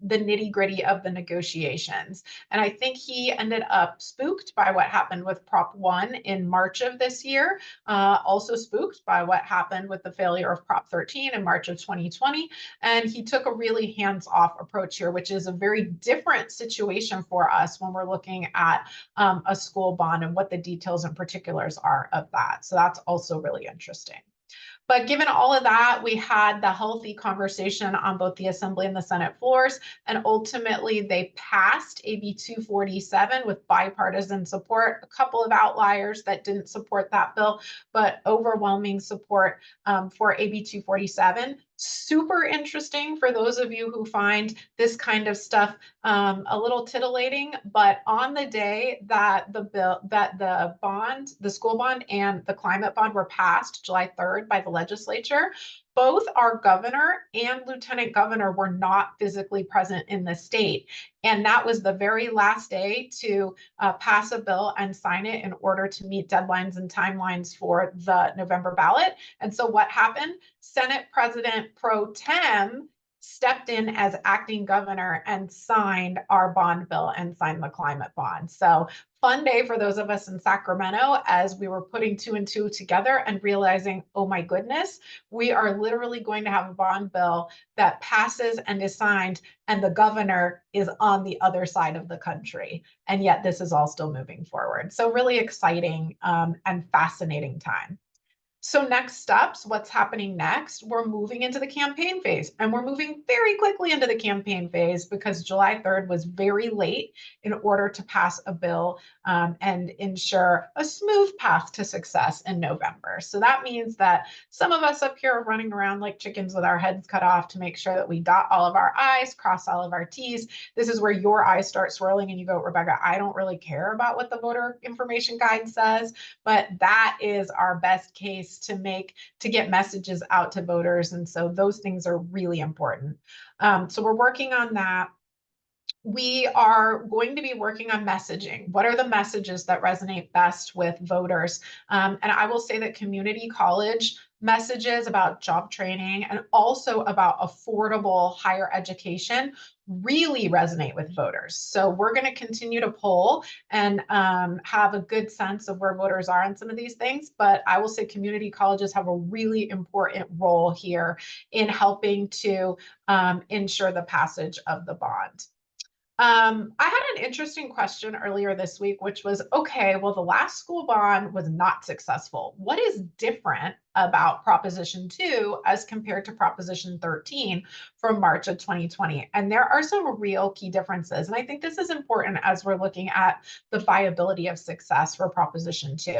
nitty-gritty of the negotiations. And I think he ended up spooked by what happened with Prop 1 in March of this year, also spooked by what happened with the failure of Prop 13 in March of 2020. And he took a really hands-off approach here, which is a very different situation for us when we're looking at a school bond and what the details and particulars are of that. So that's also really interesting. But given all of that, we had the healthy conversation on both the Assembly and the Senate floors, and ultimately they passed AB 247 with bipartisan support. A couple of outliers that didn't support that bill, but overwhelming support for AB 247. Super interesting for those of you who find this kind of stuff a little titillating, but on the day that the school bond and the climate bond were passed, July 3rd, by the legislature, both our governor and lieutenant governor were not physically present in the state. And that was the very last day to pass a bill and sign it in order to meet deadlines and timelines for the November ballot. And so what happened? Senate President Pro Tem stepped in as acting governor and signed our bond bill and signed the climate bond. So fun day for those of us in Sacramento as we were putting 2 and 2 together and realizing, oh my goodness, we are literally going to have a bond bill that passes and is signed, and the governor is on the other side of the country. And yet this is all still moving forward. So really exciting and fascinating time. So next steps, what's happening next? We're moving into the campaign phase, and we're moving very quickly into the campaign phase because July 3rd was very late in order to pass a bill and ensure a smooth path to success in November. So that means that some of us up here are running around like chickens with our heads cut off to make sure that we dot all of our I's, cross all of our T's. This is where your eyes start swirling and you go, Rebekah, I don't really care about what the voter information guide says, but that is our best case to get messages out to voters. And so those things are really important. So we're working on that. We are going to be working on messaging. What are the messages that resonate best with voters? And I will say that community college messages about job training and also about affordable higher education really resonate with voters. So we're going to continue to poll and have a good sense of where voters are on some of these things. But I will say community colleges have a really important role here in helping to ensure the passage of the bond. I had an interesting question earlier this week, which was, okay, well, the last school bond was not successful. What is different about Proposition 2 as compared to Proposition 13 from March of 2020? And there are some real key differences. And I think this is important as we're looking at the viability of success for Proposition 2.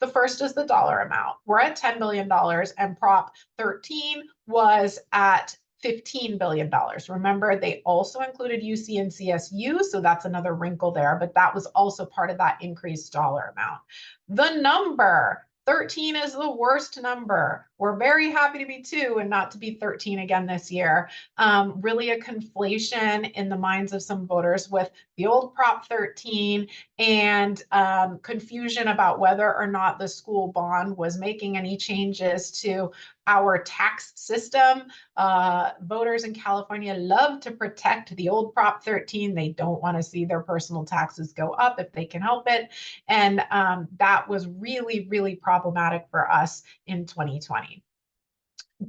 The first is the dollar amount. We're at $10 billion and Prop 13 was at $15 billion. Remember, they also included UC and CSU, so that's another wrinkle there, but that was also part of that increased dollar amount. The number 13 is the worst number. We're very happy to be 2 and not to be 13 again this year. Really a conflation in the minds of some voters with the old Prop 13 and confusion about whether or not the school bond was making any changes to our tax system. Voters in California love to protect the old Prop 13. They don't want to see their personal taxes go up if they can help it. And that was really, really problematic for us in 2020.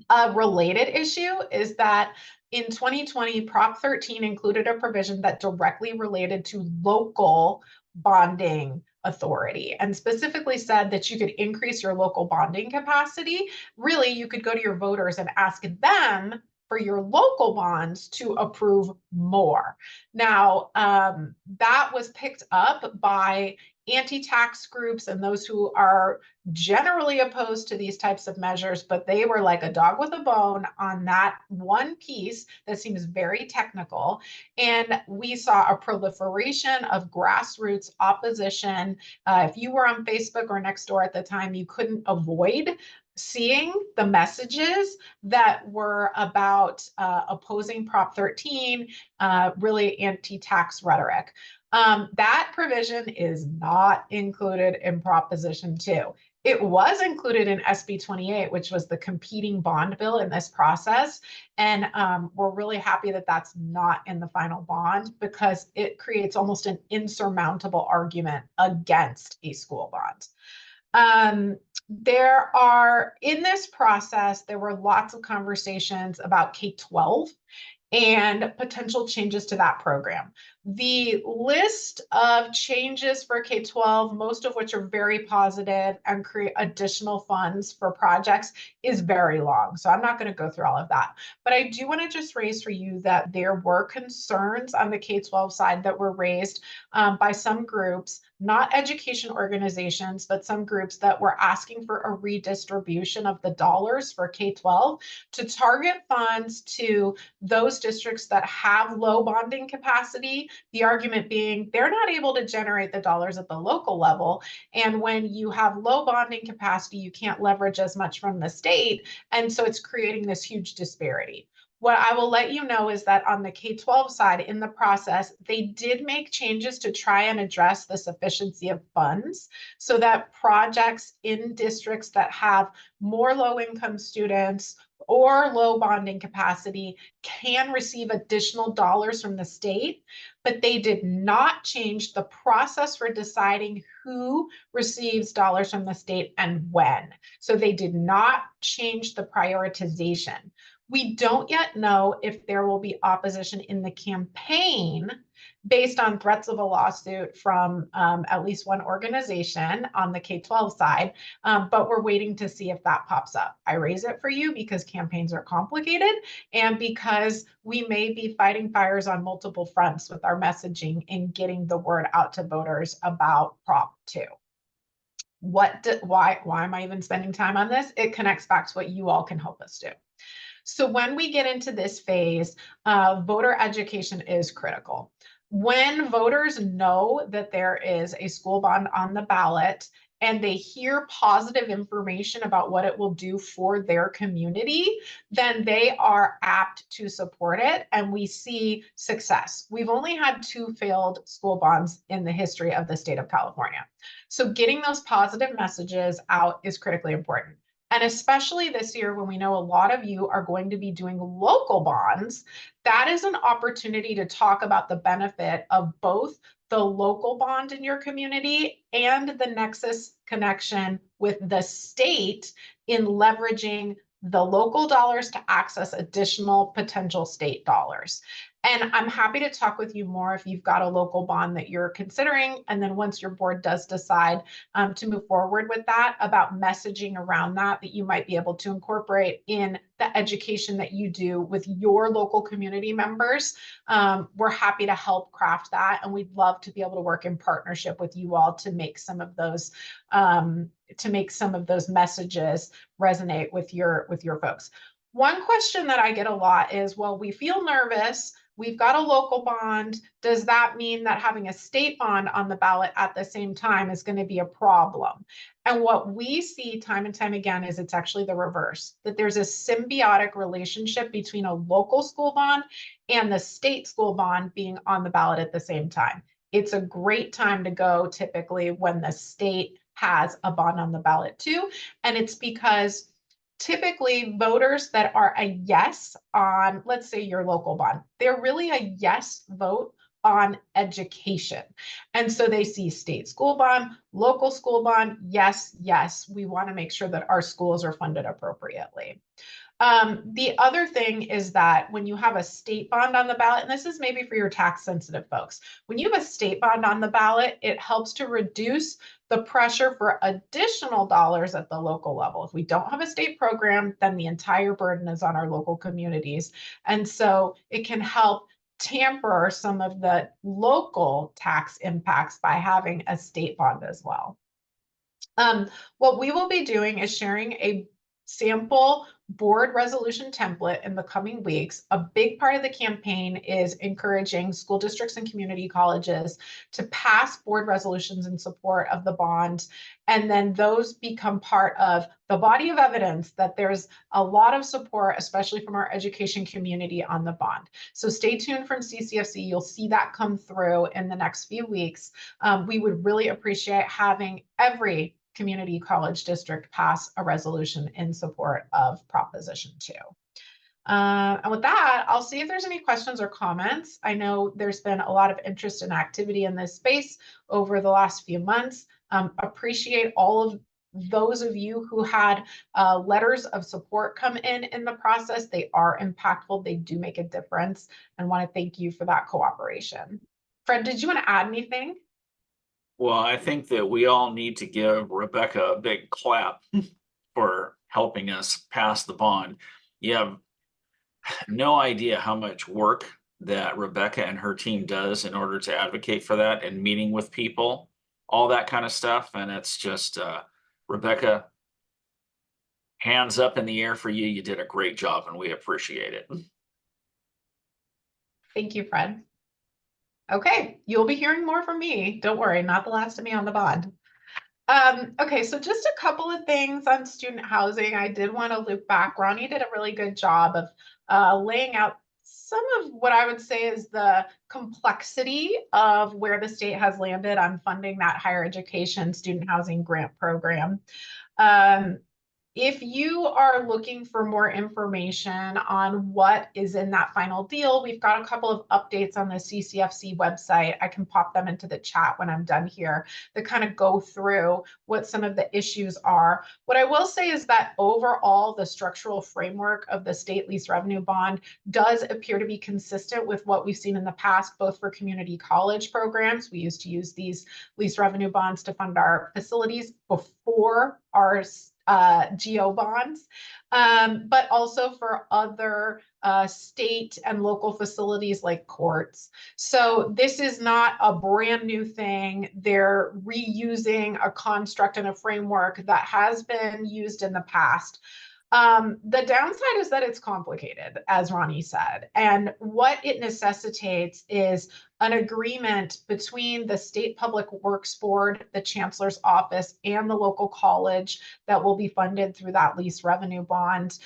A related issue is that in 2020, Prop 13 included a provision that directly related to local bonding authority and specifically said that you could increase your local bonding capacity. Really, you could go to your voters and ask them for your local bonds to approve more. Now, that was picked up by anti-tax groups and those who are generally opposed to these types of measures, but they were like a dog with a bone on that one piece that seems very technical. And we saw a proliferation of grassroots opposition. If you were on Facebook or Nextdoor at the time, you couldn't avoid seeing the messages that were about opposing Prop 13, really anti-tax rhetoric. That provision is not included in Proposition 2. It was included in SB 28, which was the competing bond bill in this process. And we're really happy that that's not in the final bond because it creates almost an insurmountable argument against a school bond. In this process, there were lots of conversations about K-12 and potential changes to that program. The list of changes for K-12, most of which are very positive and create additional funds for projects, is very long. So I'm not going to go through all of that. But I do want to just raise for you that there were concerns on the K-12 side that were raised by some groups, not education organizations, but some groups that were asking for a redistribution of the dollars for K-12 to target funds to those districts that have low bonding capacity. The argument being they're not able to generate the dollars at the local level. And when you have low bonding capacity, you can't leverage as much from the state. And so it's creating this huge disparity. What I will let you know is that on the K-12 side in the process, they did make changes to try and address the sufficiency of funds so that projects in districts that have more low-income students or low bonding capacity can receive additional dollars from the state, but they did not change the process for deciding who receives dollars from the state and when. So they did not change the prioritization. We don't yet know if there will be opposition in the campaign based on threats of a lawsuit from at least one organization on the K-12 side, but we're waiting to see if that pops up. I raise it for you because campaigns are complicated and because we may be fighting fires on multiple fronts with our messaging in getting the word out to voters about Prop 2. Why am I even spending time on this? It connects back to what you all can help us do. So when we get into this phase, voter education is critical. When voters know that there is a school bond on the ballot and they hear positive information about what it will do for their community, then they are apt to support it and we see success. We've only had 2 failed school bonds in the history of the state of California. So getting those positive messages out is critically important. And especially this year, when we know a lot of you are going to be doing local bonds, that is an opportunity to talk about the benefit of both the local bond in your community and the nexus connection with the state in leveraging the local dollars to access additional potential state dollars. And I'm happy to talk with you more if you've got a local bond that you're considering. And then once your board does decide to move forward with that, about messaging around that you might be able to incorporate in the education that you do with your local community members. We're happy to help craft that. And we'd love to be able to work in partnership with you all to make some of those messages resonate with your folks. One question that I get a lot is, well, we feel nervous. We've got a local bond. Does that mean that having a state bond on the ballot at the same time is going to be a problem? And what we see time and time again is it's actually the reverse, that there's a symbiotic relationship between a local school bond and the state school bond being on the ballot at the same time. It's a great time to go typically when the state has a bond on the ballot too. And it's because typically voters that are a yes on, let's say, your local bond, they're really a yes vote on education. And so they see state school bond, local school bond, yes, yes, we want to make sure that our schools are funded appropriately. The other thing is that when you have a state bond on the ballot, and this is maybe for your tax sensitive folks, when you have a state bond on the ballot, it helps to reduce the pressure for additional dollars at the local level. If we don't have a state program, then the entire burden is on our local communities. And so it can help tamper some of the local tax impacts by having a state bond as well. What we will be doing is sharing a sample board resolution template in the coming weeks. A big part of the campaign is encouraging school districts and community colleges to pass board resolutions in support of the bond. And then those become part of the body of evidence that there's a lot of support, especially from our education community on the bond. So stay tuned from CCFC. You'll see that come through in the next few weeks. We would really appreciate having every community college district pass a resolution in support of Proposition 2. And with that, I'll see if there's any questions or comments. I know there's been a lot of interest and activity in this space over the last few months. Appreciate all of those of you who had letters of support come in the process. They are impactful. They do make a difference, and want to thank you for that cooperation. Fred, did you want to add anything? Well, I think that we all need to give Rebekah a big clap for helping us pass the bond. You have no idea how much work that Rebekah and her team does in order to advocate for that and meeting with people, all that kind of stuff. And it's just, Rebekah, hands up in the air for you. You did a great job and we appreciate it. Thank you, Fred. Okay, you'll be hearing more from me. Don't worry, not the last of me on the bond. Okay, so just a couple of things on student housing. I did want to loop back. Ronnie did a really good job of laying out some of what I would say is the complexity of where the state has landed on funding that higher education student housing grant program. If you are looking for more information on what is in that final deal, we've got a couple of updates on the CCFC website. I can pop them into the chat when I'm done here that kind of go through what some of the issues are. What I will say is that overall, the structural framework of the state lease revenue bond does appear to be consistent with what we've seen in the past, both for community college programs. We used to use these lease revenue bonds to fund our facilities before our GO bonds, but also for other state and local facilities like courts. So this is not a brand new thing. They're reusing a construct and a framework that has been used in the past. The downside is that it's complicated, as Ronnie said, and what it necessitates is an agreement between the State Public Works Board, the Chancellor's office, and the local college that will be funded through that lease revenue bond.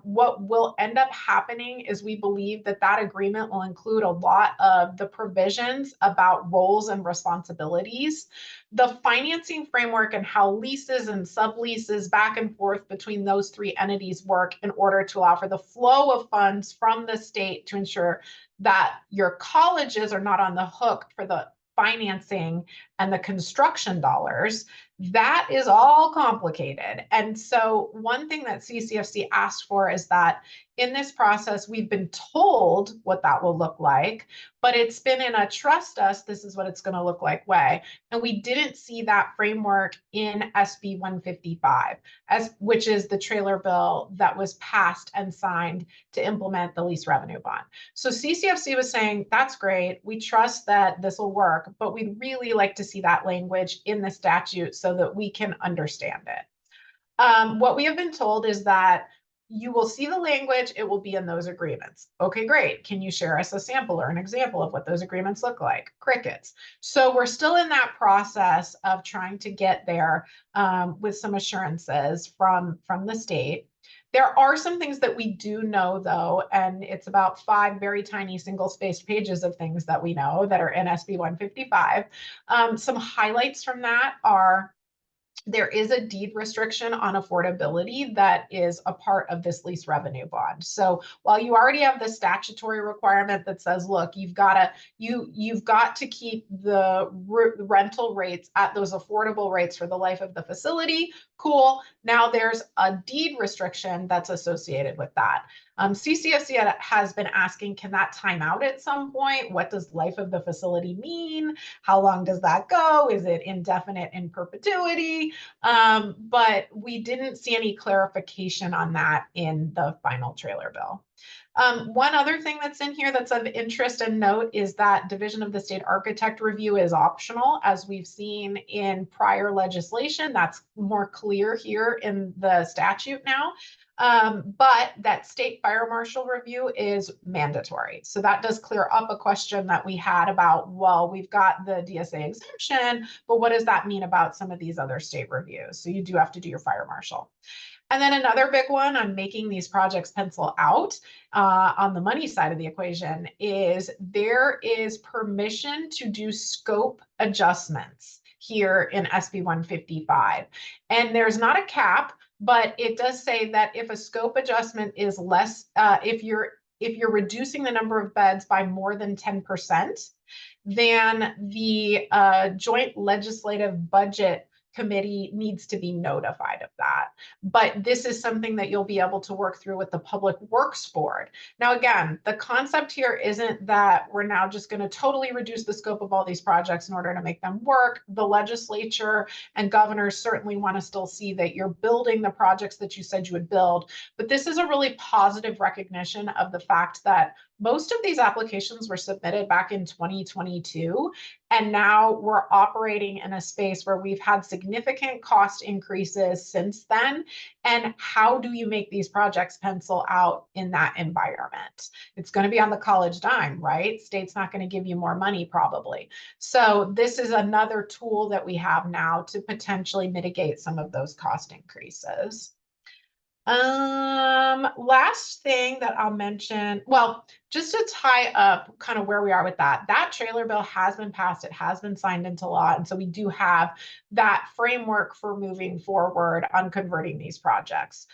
What will end up happening is we believe that that agreement will include a lot of the provisions about roles and responsibilities. The financing framework and how leases and subleases back and forth between those three entities work in order to allow for the flow of funds from the state to ensure that your colleges are not on the hook for the financing and the construction dollars. That is all complicated. And so one thing that CCFC asked for is that in this process, we've been told what that will look like, but it's been in a trust us, this is what it's going to look like way. And we didn't see that framework in SB 155, which is the trailer bill that was passed and signed to implement the lease revenue bond. So CCFC was saying, that's great. We trust that this will work, but we'd really like to see that language in the statute so that we can understand it. What we have been told is that you will see the language, it will be in those agreements. Okay, great. Can you share us a sample or an example of what those agreements look like? Crickets. So we're still in that process of trying to get there with some assurances from the state. There are some things that we do know, though, and it's about 5 very tiny single-spaced pages of things that we know that are in SB 155. Some highlights from that are there is a deed restriction on affordability that is a part of this lease revenue bond. So while you already have the statutory requirement that says, look, you've got to keep the rental rates at those affordable rates for the life of the facility, cool. Now there's a deed restriction that's associated with that. CCFC has been asking, can that time out at some point? What does life of the facility mean? How long does that go? Is it indefinite in perpetuity? But we didn't see any clarification on that in the final trailer bill. One other thing that's in here that's of interest and note is that Division of the State Architect review is optional, as we've seen in prior legislation. That's more clear here in the statute now. But that state fire marshal review is mandatory. So that does clear up a question that we had about, well, we've got the DSA exemption, but what does that mean about some of these other state reviews? So you do have to do your fire marshal. And then another big one on making these projects pencil out on the money side of the equation is there is permission to do scope adjustments here in SB 155. And there's not a cap, but it does say that if a scope adjustment is less, if you're reducing the number of beds by more than 10%, then the Joint Legislative Budget Committee needs to be notified of that. But this is something that you'll be able to work through with the Public Works Board. Now, again, the concept here isn't that we're now just going to totally reduce the scope of all these projects in order to make them work. The legislature and governors certainly want to still see that you're building the projects that you said you would build. But this is a really positive recognition of the fact that most of these applications were submitted back in 2022, and now we're operating in a space where we've had significant cost increases since then. And how do you make these projects pencil out in that environment? It's going to be on the college dime, right? State's not going to give you more money probably. So this is another tool that we have now to potentially mitigate some of those cost increases. Last thing that I'll mention, well, just to tie up kind of where we are with that trailer bill has been passed, it has been signed into law. And so we do have that framework for moving forward on converting these projects.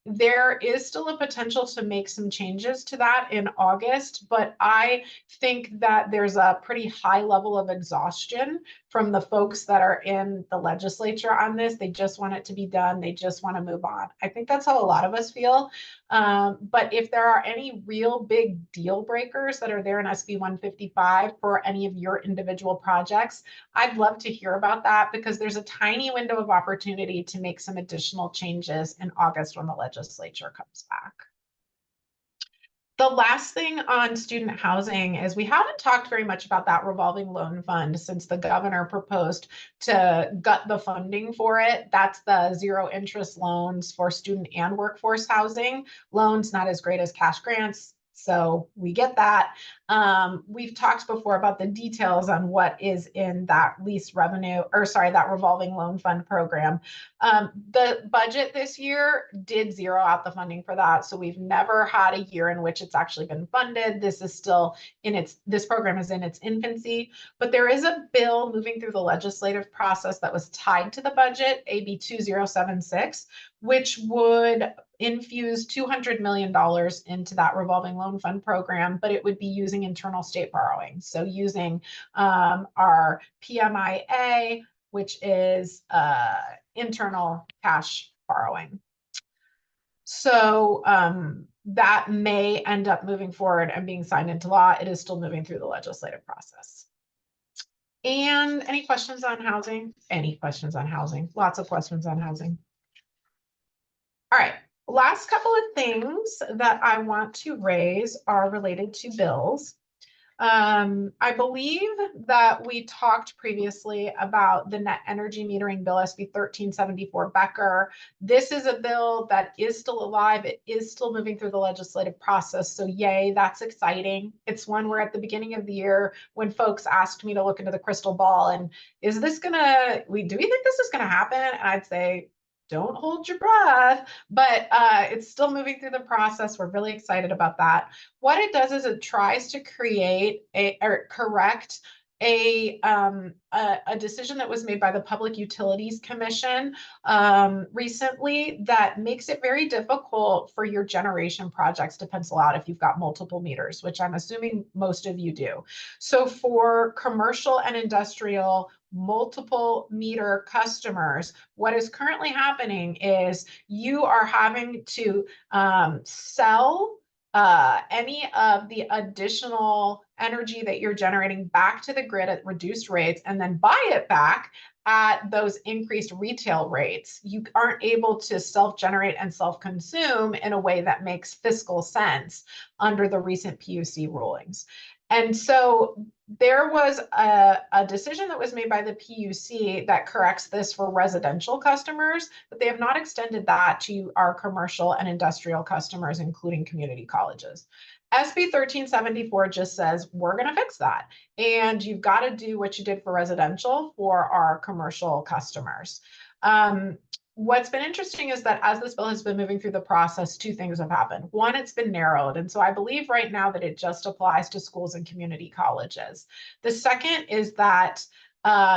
There is still a potential to make some changes to that in August, but I think that there's a pretty high level of exhaustion from the folks that are in the legislature on this. They just want it to be done. They just want to move on. I think that's how a lot of us feel. But if there are any real big deal breakers that are there in SB 155 for any of your individual projects, I'd love to hear about that, because there's a tiny window of opportunity to make some additional changes in August when the legislature comes back. The last thing on student housing is we haven't talked very much about that revolving loan fund since the governor proposed to gut the funding for it. That's the zero interest loans for student and workforce housing loans, not as great as cash grants. So we get that. We've talked before about the details on what is in that lease revenue, or sorry, that revolving loan fund program. The budget this year did zero out the funding for that. So we've never had a year in which it's actually been funded. This is still this program is in its infancy, but there is a bill moving through the legislative process that was tied to the budget, AB 2076, which would infuse $200 million into that revolving loan fund program, but it would be using internal state borrowing. So using our PMIA, which is internal cash borrowing. So that may end up moving forward and being signed into law. It is still moving through the legislative process. And any questions on housing? Any questions on housing? Lots of questions on housing. All right, last couple of things that I want to raise are related to bills. I believe that we talked previously about the net energy metering bill, SB 1374 Becker. This is a bill that is still alive. It is still moving through the legislative process. So yay, that's exciting. It's one where at the beginning of the year, when folks asked me to look into the crystal ball and do we think this is gonna happen? And I'd say, don't hold your breath, but it's still moving through the process. We're really excited about that. What it does is it tries to correct a decision that was made by the Public Utilities Commission recently that makes it very difficult for your generation projects to pencil out if you've got multiple meters, which I'm assuming most of you do. So for commercial and industrial multiple meter customers, what is currently happening is you are having to sell any of the additional energy that you're generating back to the grid at reduced rates and then buy it back at those increased retail rates. You aren't able to self-generate and self-consume in a way that makes fiscal sense under the recent PUC rulings. And so there was a decision that was made by the PUC that corrects this for residential customers, but they have not extended that to our commercial and industrial customers, including community colleges. SB 1374 just says, we're going to fix that. And you've got to do what you did for residential for our commercial customers. What's been interesting is that as this bill has been moving through the process, two things have happened. One, it's been narrowed. And so I believe right now that it just applies to schools and community colleges. The second is that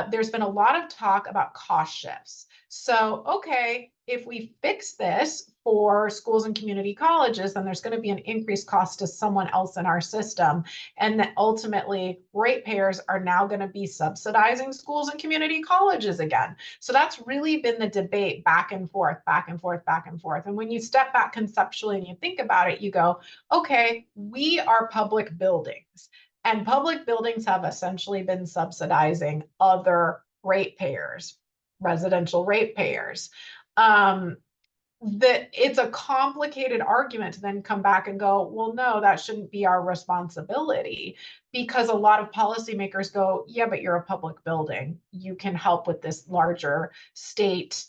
there's been a lot of talk about cost shifts. So, okay, if we fix this for schools and community colleges, then there's going to be an increased cost to someone else in our system. And that ultimately ratepayers are now going to be subsidizing schools and community colleges again. So that's really been the debate back and forth, back and forth, back and forth. And when you step back conceptually and you think about it, you go, okay, we are public buildings. And public buildings have essentially been subsidizing other ratepayers, residential ratepayers. It's a complicated argument to then come back and go, well, no, that shouldn't be our responsibility, because a lot of policymakers go, yeah, but you're a public building. You can help with this larger state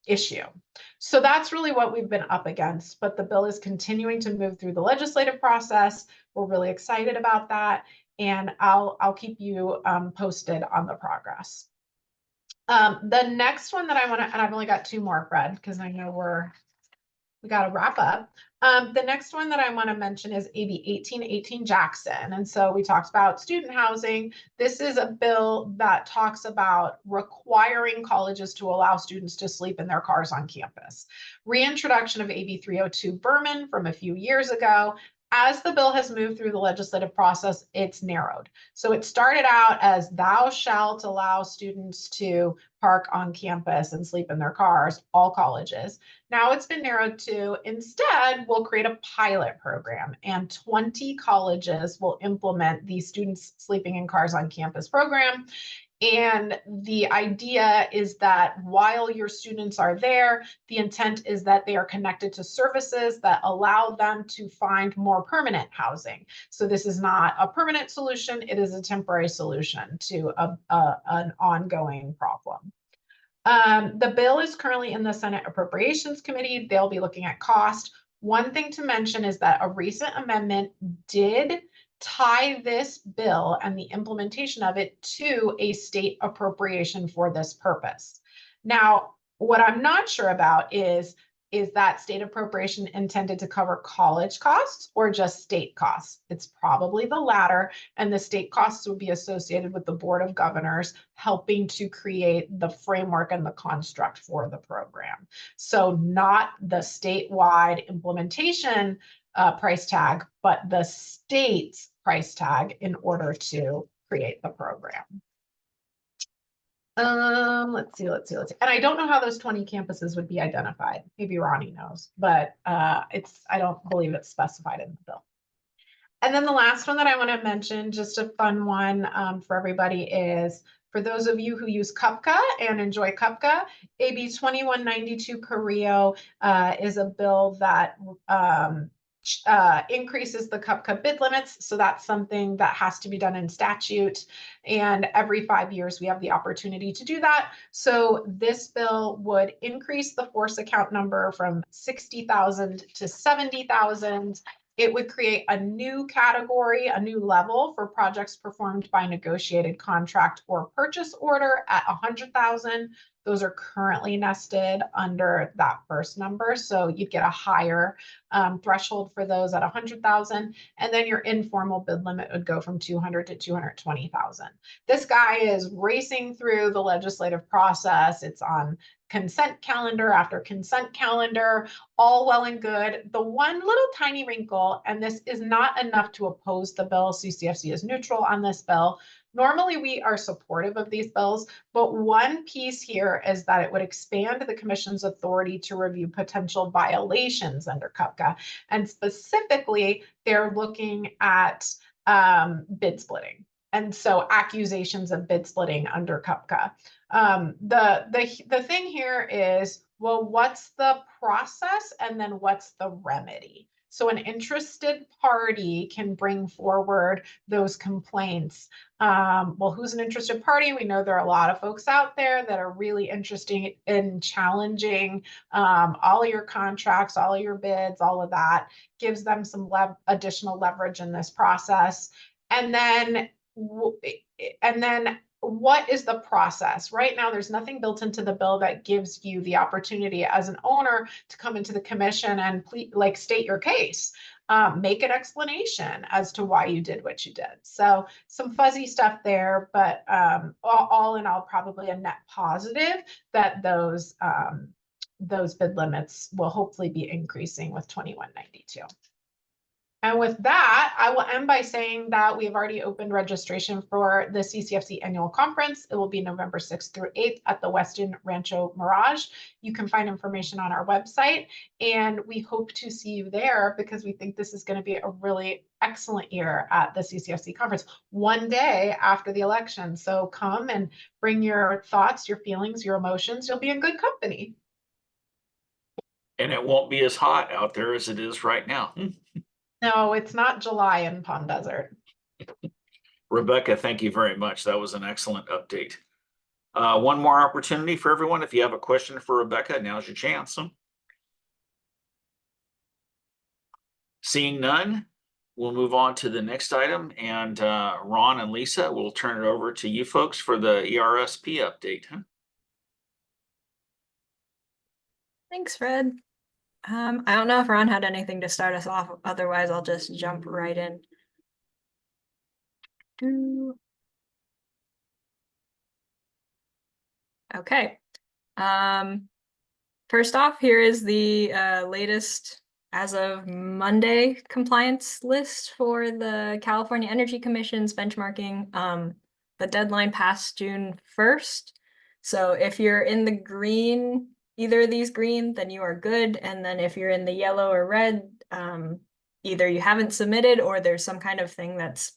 issue. So that's really what we've been up against, but the bill is continuing to move through the legislative process. We're really excited about that, and I'll keep you posted on the progress. The next one that I want to, and I've only got two more, Fred, because I know we got to wrap up. The next one that I want to mention is AB 1818 Jackson. And so we talked about student housing. This is a bill that talks about requiring colleges to allow students to sleep in their cars on campus. Reintroduction of AB 302 Berman from a few years ago. As the bill has moved through the legislative process, it's narrowed. So it started out as thou shalt allow students to park on campus and sleep in their cars, all colleges. Now it's been narrowed to instead we'll create a pilot program and 20 colleges will implement the students sleeping in cars on campus program. And the idea is that while your students are there, the intent is that they are connected to services that allow them to find more permanent housing. So this is not a permanent solution, it is a temporary solution to an ongoing problem. The bill is currently in the Senate Appropriations Committee. They'll be looking at cost. One thing to mention is that a recent amendment did tie this bill and the implementation of it to a state appropriation for this purpose. Now, what I'm not sure about is that state appropriation intended to cover college costs or just state costs? It's probably the latter, and the state costs would be associated with the Board of Governors helping to create the framework and the construct for the program. So not the statewide implementation price tag, but the state's price tag in order to create the program. Let's see. And I don't know how those 20 campuses would be identified. Maybe Ronnie knows, but I don't believe it's specified in the bill. And then the last one that I want to mention, just a fun one for everybody, is for those of you who use CUPCA and enjoy CUPCA, AB 2192 Carrillo is a bill that increases the CUPCA bid limits. So that's something that has to be done in statute. And every 5 years, we have the opportunity to do that. So this bill would increase the force account number from 60,000 to 70,000. It would create a new category, a new level for projects performed by negotiated contract or purchase order at 100,000. Those are currently nested under that first number. So you'd get a higher threshold for those at 100,000. And then your informal bid limit would go from 200 to 220,000. This guy is racing through the legislative process. It's on consent calendar after consent calendar, all well and good. The one little tiny wrinkle, and this is not enough to oppose the bill, CCFC is neutral on this bill. Normally we are supportive of these bills, but one piece here is that it would expand the commission's authority to review potential violations under CUPCA. And specifically, they're looking at bid splitting. And so accusations of bid splitting under CUPCA. The thing here is, well, what's the process and then what's the remedy? So an interested party can bring forward those complaints. Well, who's an interested party? We know there are a lot of folks out there that are really interested in challenging all of your contracts, all of your bids, all of that. Gives them some additional leverage in this process. And then what is the process? Right now, there's nothing built into the bill that gives you the opportunity as an owner to come into the commission and state your case, make an explanation as to why you did what you did. So some fuzzy stuff there, but all in all, probably a net positive that those bid limits will hopefully be increasing with 2192. And with that, I will end by saying that we have already opened registration for the CCFC annual conference. It will be November 6th through 8th at the Westin Rancho Mirage. You can find information on our website, and we hope to see you there because we think this is going to be a really excellent year at the CCFC conference, one day after the election. So come and bring your thoughts, your feelings, your emotions. You'll be in good company. And it won't be as hot out there as it is right now. No, it's not July in Palm Desert. Rebekah, thank you very much. That was an excellent update. One more opportunity for everyone. If you have a question for Rebekah, now's your chance. Seeing none, we'll move on to the next item. And Ron and Lisa, we'll turn it over to you folks for the ERSP update. Thanks, Fred. I don't know if Ron had anything to start us off. Otherwise, I'll just jump right in. Okay. First off, here is the latest as of Monday compliance list for the California Energy Commission's benchmarking. The deadline passed June 1st. So if you're in the green, either of these green, then you are good. And then if you're in the yellow or red, either you haven't submitted or there's some kind of thing that's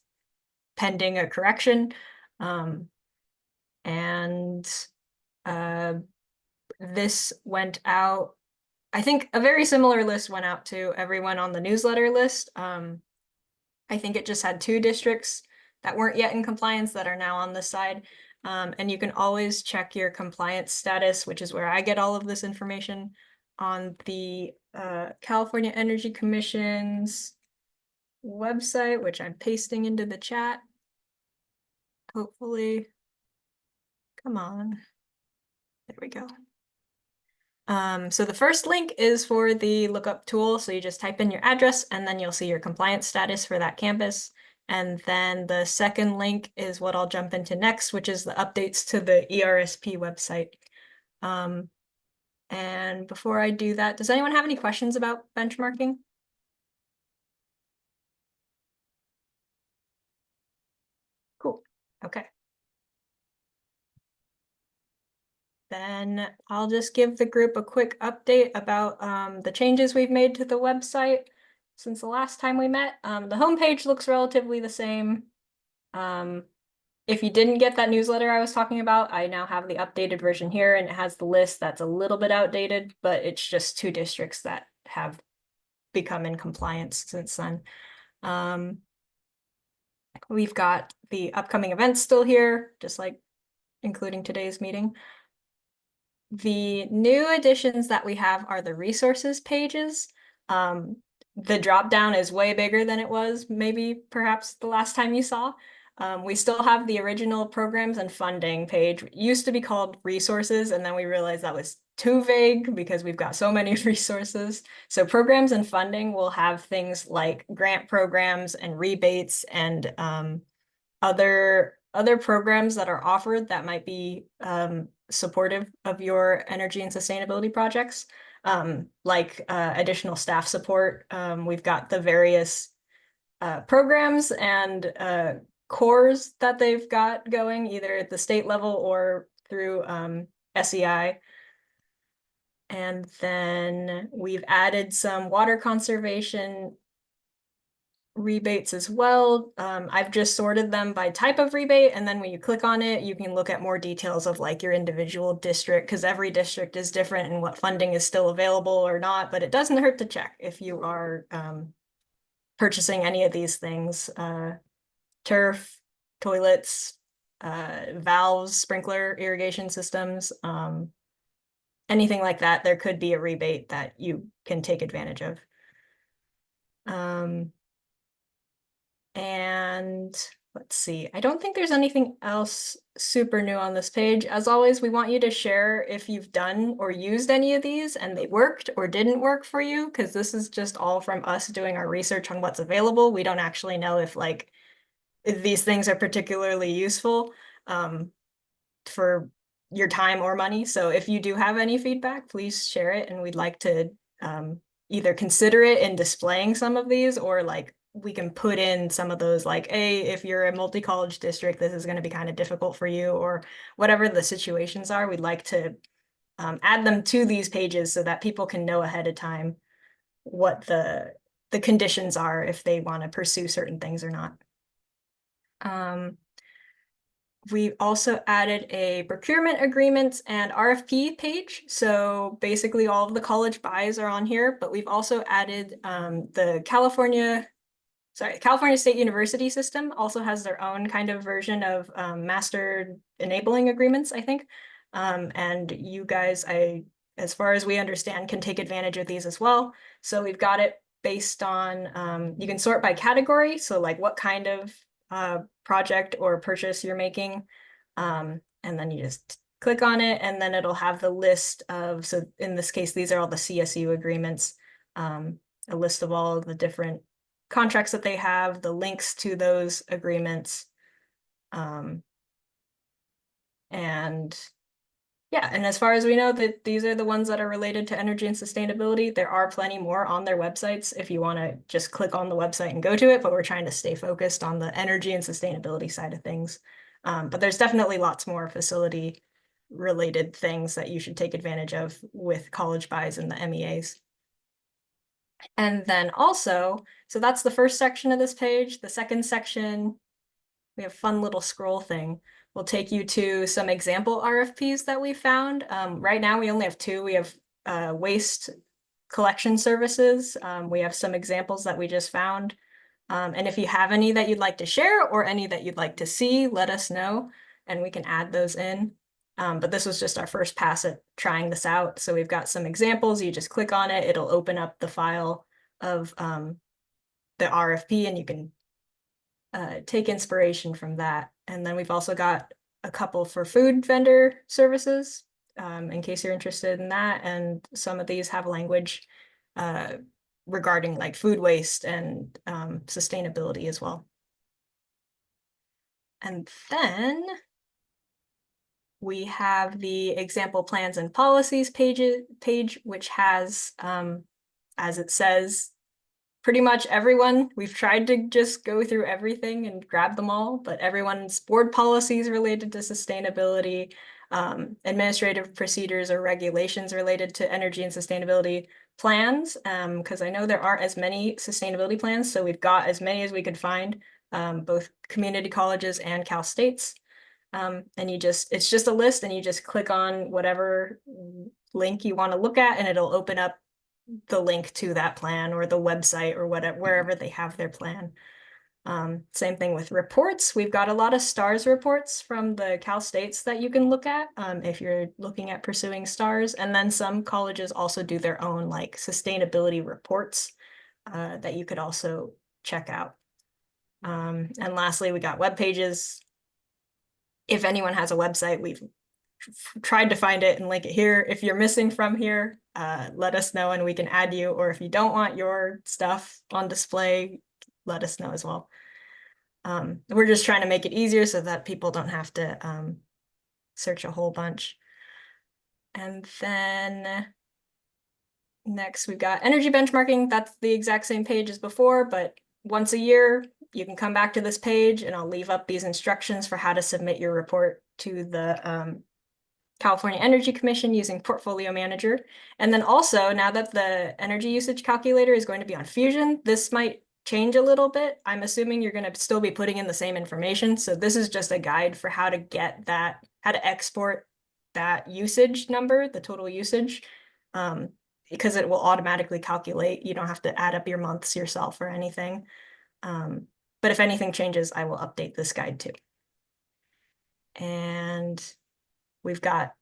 pending a correction. This went out, I think a very similar list went out to everyone on the newsletter list. I think it just had 2 districts that weren't yet in compliance that are now on this side. And you can always check your compliance status, which is where I get all of this information, on the California Energy Commission's website, which I'm pasting into the chat. Hopefully, come on. There we go. So the first link is for the lookup tool. So you just type in your address and then you'll see your compliance status for that campus. And then the second link is what I'll jump into next, which is the updates to the ERSP website. And before I do that, does anyone have any questions about benchmarking? Cool. Okay. Then I'll just give the group a quick update about the changes we've made to the website since the last time we met. The homepage looks relatively the same. If you didn't get that newsletter I was talking about, I now have the updated version here, and it has the list that's a little bit outdated, but it's just 2 districts that have become in compliance since then. We've got the upcoming events still here, just like including today's meeting. The new additions that we have are the resources pages. The drop down is way bigger than it was maybe perhaps the last time you saw. We still have the original programs and funding page. It used to be called resources, and then we realized that was too vague because we've got so many resources. So programs and funding will have things like grant programs and rebates and other programs that are offered that might be supportive of your energy and sustainability projects, like additional staff support. We've got the various programs and cores that they've got going either at the state level or through SEI. And then we've added some water conservation rebates as well. I've just sorted them by type of rebate, and then when you click on it, you can look at more details of like your individual district, because every district is different and what funding is still available or not, but it doesn't hurt to check if you are purchasing any of these things. Turf, toilets, valves, sprinkler, irrigation systems, anything like that, there could be a rebate that you can take advantage of. And let's see, I don't think there's anything else super new on this page. As always, we want you to share if you've done or used any of these and they worked or didn't work for you, because this is just all from us doing our research on what's available. We don't actually know if these things are particularly useful for your time or money. So if you do have any feedback, please share it, and we'd like to either consider it in displaying some of these, or we can put in some of those hey, if you're a multi-college district, this is going to be kind of difficult for you, or whatever the situations are. We'd like to add them to these pages so that people can know ahead of time what the conditions are if they want to pursue certain things or not. We also added a procurement agreements and RFP page. So basically all of the college buys are on here, but we've also added the California State University system also has their own kind of version of master enabling agreements, I think. And you guys, as far as we understand, can take advantage of these as well. So we've got it based on, you can sort by category. So what kind of project or purchase you're making. And then you just click on it, and then it'll have the list of, so in this case, these are all the CSU agreements, a list of all of the different contracts that they have, the links to those agreements. And yeah, and as far as we know, that these are the ones that are related to energy and sustainability. There are plenty more on their websites if you want to just click on the website and go to it, but we're trying to stay focused on the energy and sustainability side of things. But there's definitely lots more facility related things that you should take advantage of with college buys and the MEAs. And then also, so that's the first section of this page. The second section, we have a fun little scroll thing. We'll take you to some example RFPs that we found. Right now, we only have two. We have waste collection services. We have some examples that we just found. And if you have any that you'd like to share or any that you'd like to see, let us know and we can add those in. But this was just our first pass at trying this out. So we've got some examples. You just click on it. It'll open up the file of the RFP and you can take inspiration from that. And then we've also got a couple for food vendor services, in case you're interested in that. And some of these have language regarding like food waste and sustainability as well. And then we have the example plans and policies page, which has, as it says, pretty much everyone. We've tried to just go through everything and grab them all, but everyone's board policies related to sustainability, administrative procedures or regulations related to energy and sustainability plans, because I know there aren't as many sustainability plans, so we've got as many as we could find, both community colleges and Cal States. And it's just a list and you just click on whatever link you want to look at and it'll open up the link to that plan or the website or whatever, wherever they have their plan. Same thing with reports. We've got a lot of STARS reports from the Cal States that you can look at if you're looking at pursuing STARS. And then some colleges also do their own like sustainability reports that you could also check out. And lastly, we got web pages. If anyone has a website, we've tried to find it and link it here. If you're missing from here, let us know and we can add you. Or if you don't want your stuff on display, let us know as well. We're just trying to make it easier so that people don't have to search a whole bunch. And then next we've got energy benchmarking. That's the exact same page as before, but once a year, you can come back to this page and I'll leave up these instructions for how to submit your report to the California Energy Commission using Portfolio Manager. And then also, now that the energy usage calculator is going to be on Fusion, this might change a little bit. I'm assuming you're going to still be putting in the same information. So this is just a guide for how to get that, how to export that usage number, the total usage, because it will automatically calculate. You don't have to add up your months yourself or anything. But if anything changes, I will update this guide too. And we've got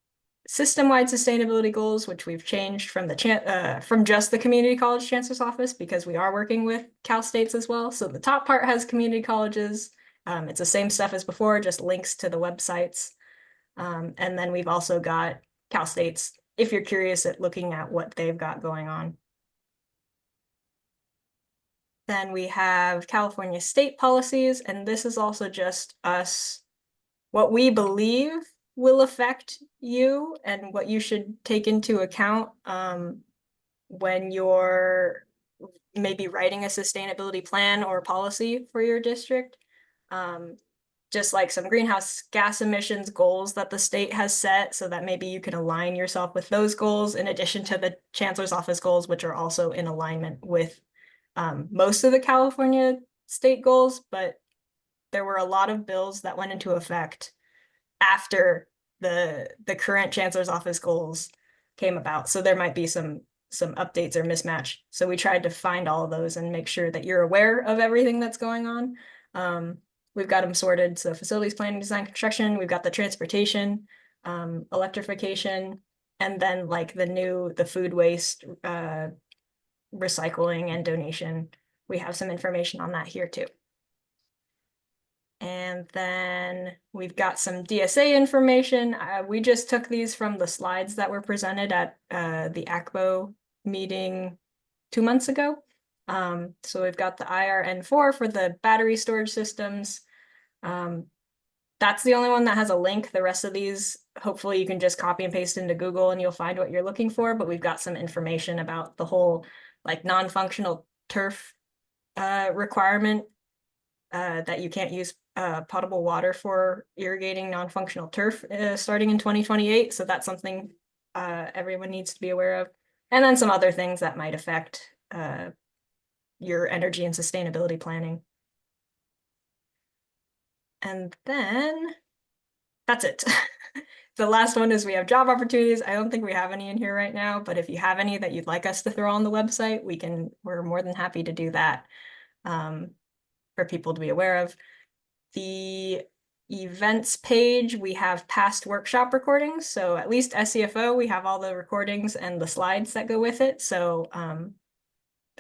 system-wide sustainability goals, which we've changed from the from just the community college chancellor's office because we are working with Cal States as well. So the top part has community colleges. It's the same stuff as before, just links to the websites. And then we've also got Cal States, if you're curious at looking at what they've got going on. Then we have California state policies, and this is also just us, what we believe will affect you and what you should take into account when you're maybe writing a sustainability plan or policy for your district. Just like some greenhouse gas emissions goals that the state has set so that maybe you can align yourself with those goals in addition to the chancellor's office goals, which are also in alignment with most of the California state goals, but there were a lot of bills that went into effect after the current chancellor's office goals came about. So there might be some updates or mismatch. So we tried to find all of those and make sure that you're aware of everything that's going on. We've got them sorted. So facilities planning, design, construction, we've got the transportation, electrification, and then like the food waste, recycling and donation. We have some information on that here too. And then we've got some DSA information. We just took these from the slides that were presented at the ACBO meeting 2 months ago. So we've got the IRN4 for the battery storage systems. That's the only one that has a link. The rest of these, hopefully you can just copy and paste into Google and you'll find what you're looking for, but we've got some information about the whole like non-functional turf requirement that you can't use potable water for irrigating non-functional turf starting in 2028. So that's something everyone needs to be aware of. And then some other things that might affect your energy and sustainability planning. And then that's it. The last one is we have job opportunities. I don't think we have any in here right now, but if you have any that you'd like us to throw on the website, we're more than happy to do that for people to be aware of. The events page, we have past workshop recordings. So at least SCFO, we have all the recordings and the slides that go with it. So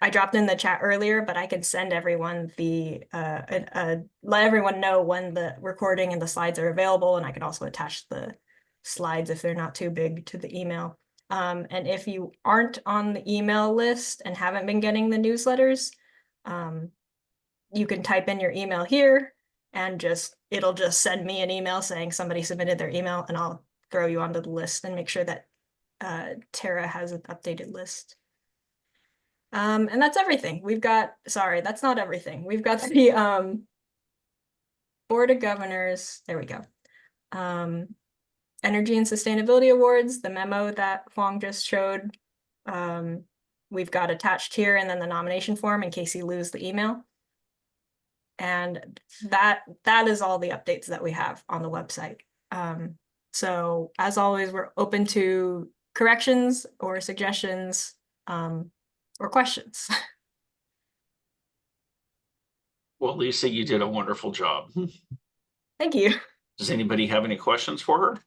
I dropped in the chat earlier, but I could send everyone let everyone know when the recording and the slides are available. And I could also attach the slides if they're not too big to the email. And if you aren't on the email list and haven't been getting the newsletters, you can type in your email here and it'll just send me an email saying somebody submitted their email, and I'll throw you onto the list and make sure that Tara has an updated list. And that's everything. Sorry, that's not everything. We've got the Board of Governors, there we go. Energy and Sustainability Awards, the memo that Hoang just showed. We've got attached here, and then the nomination form in case you lose the email. And that is all the updates that we have on the website. So as always, we're open to corrections or suggestions or questions. Well, Lisa, you did a wonderful job. Thank you. Does anybody have any questions for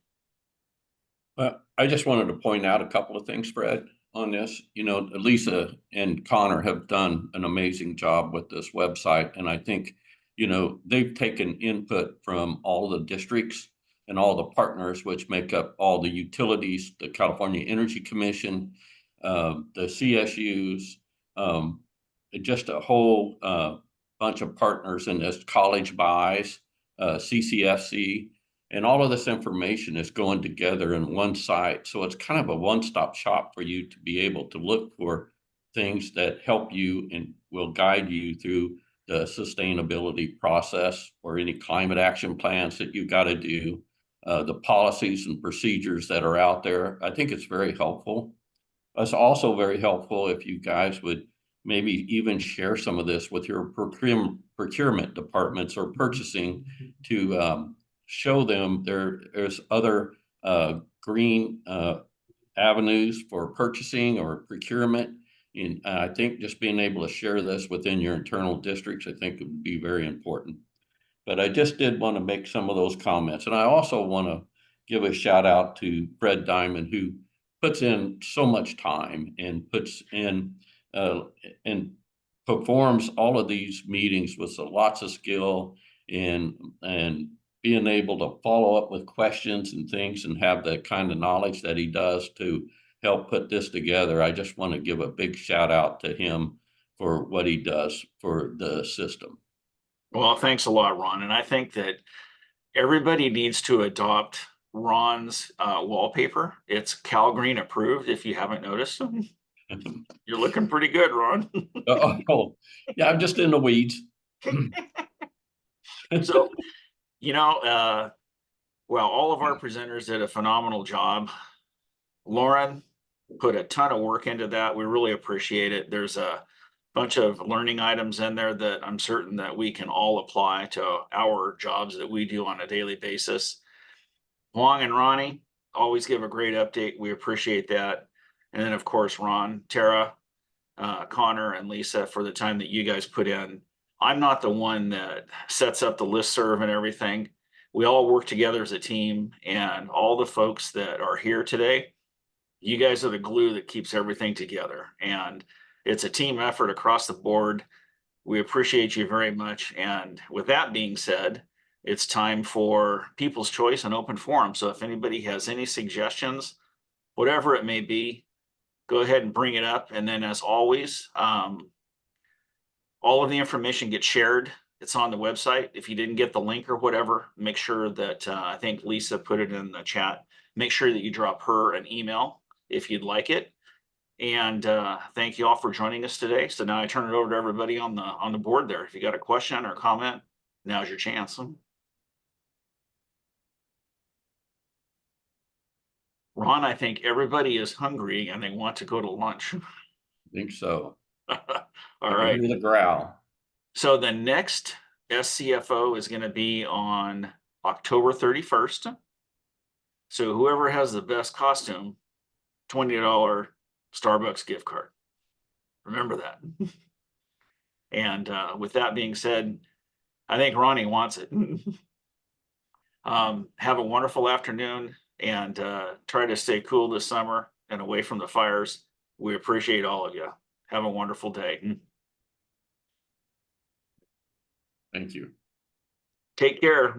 her? I just wanted to point out a couple of things, Fred, on this. You know, Lisa and Connor have done an amazing job with this website. And I think, you know, they've taken input from all the districts and all the partners, which make up all the utilities, the California Energy Commission, the CSUs, just a whole bunch of partners in this, college buys, CCFC, and all of this information is going together in one site. So it's kind of a one-stop shop for you to be able to look for things that help you and will guide you through the sustainability process or any climate action plans that you got to do, the policies and procedures that are out there. I think it's very helpful. It's also very helpful if you guys would maybe even share some of this with your procurement departments or purchasing to show them there's other green avenues for purchasing or procurement. And I think just being able to share this within your internal districts, I think would be very important. But I just did want to make some of those comments. And I also want to give a shout out to Fred Diamond, who puts in so much time and puts in and performs all of these meetings with lots of skill and being able to follow up with questions and things and have the kind of knowledge that he does to help put this together. I just want to give a big shout out to him for what he does for the system. Well, thanks a lot, Ron. And I think that everybody needs to adopt Ron's wallpaper. It's Cal Green approved, if you haven't noticed. You're looking pretty good, Ron. Oh, yeah, I'm just in the weeds. So, you know, well, all of our presenters did a phenomenal job. Loren put a ton of work into that. We really appreciate it. There's a bunch of learning items in there that I'm certain that we can all apply to our jobs that we do on a daily basis. Hoang and Ronnie always give a great update. We appreciate that. And then, of course, Ron, Tara, Connor, and Lisa for the time that you guys put in. I'm not the one that sets up the listserv and everything. We all work together as a team, and all the folks that are here today, you guys are the glue that keeps everything together. And it's a team effort across the board. We appreciate you very much. And with that being said, it's time for people's choice and open forum. So if anybody has any suggestions, whatever it may be, go ahead and bring it up. And then as always, all of the information gets shared. It's on the website. If you didn't get the link or whatever, make sure that, I think Lisa put it in the chat. Make sure that you drop her an email if you'd like it. And thank you all for joining us today. So now I turn it over to everybody on the board there. If you got a question or comment, now's your chance. Ron, I think everybody is hungry and they want to go to lunch. I think so. All I can right. hear the growl. So the next SCFO is going to be on October 31st. So whoever has the best costume, $20 Starbucks gift card. Remember that. And with that being said, I think Ronnie wants it. Have a wonderful afternoon and try to stay cool this summer and away from the fires. We appreciate all of you. Have a wonderful day. Thank you. Take care.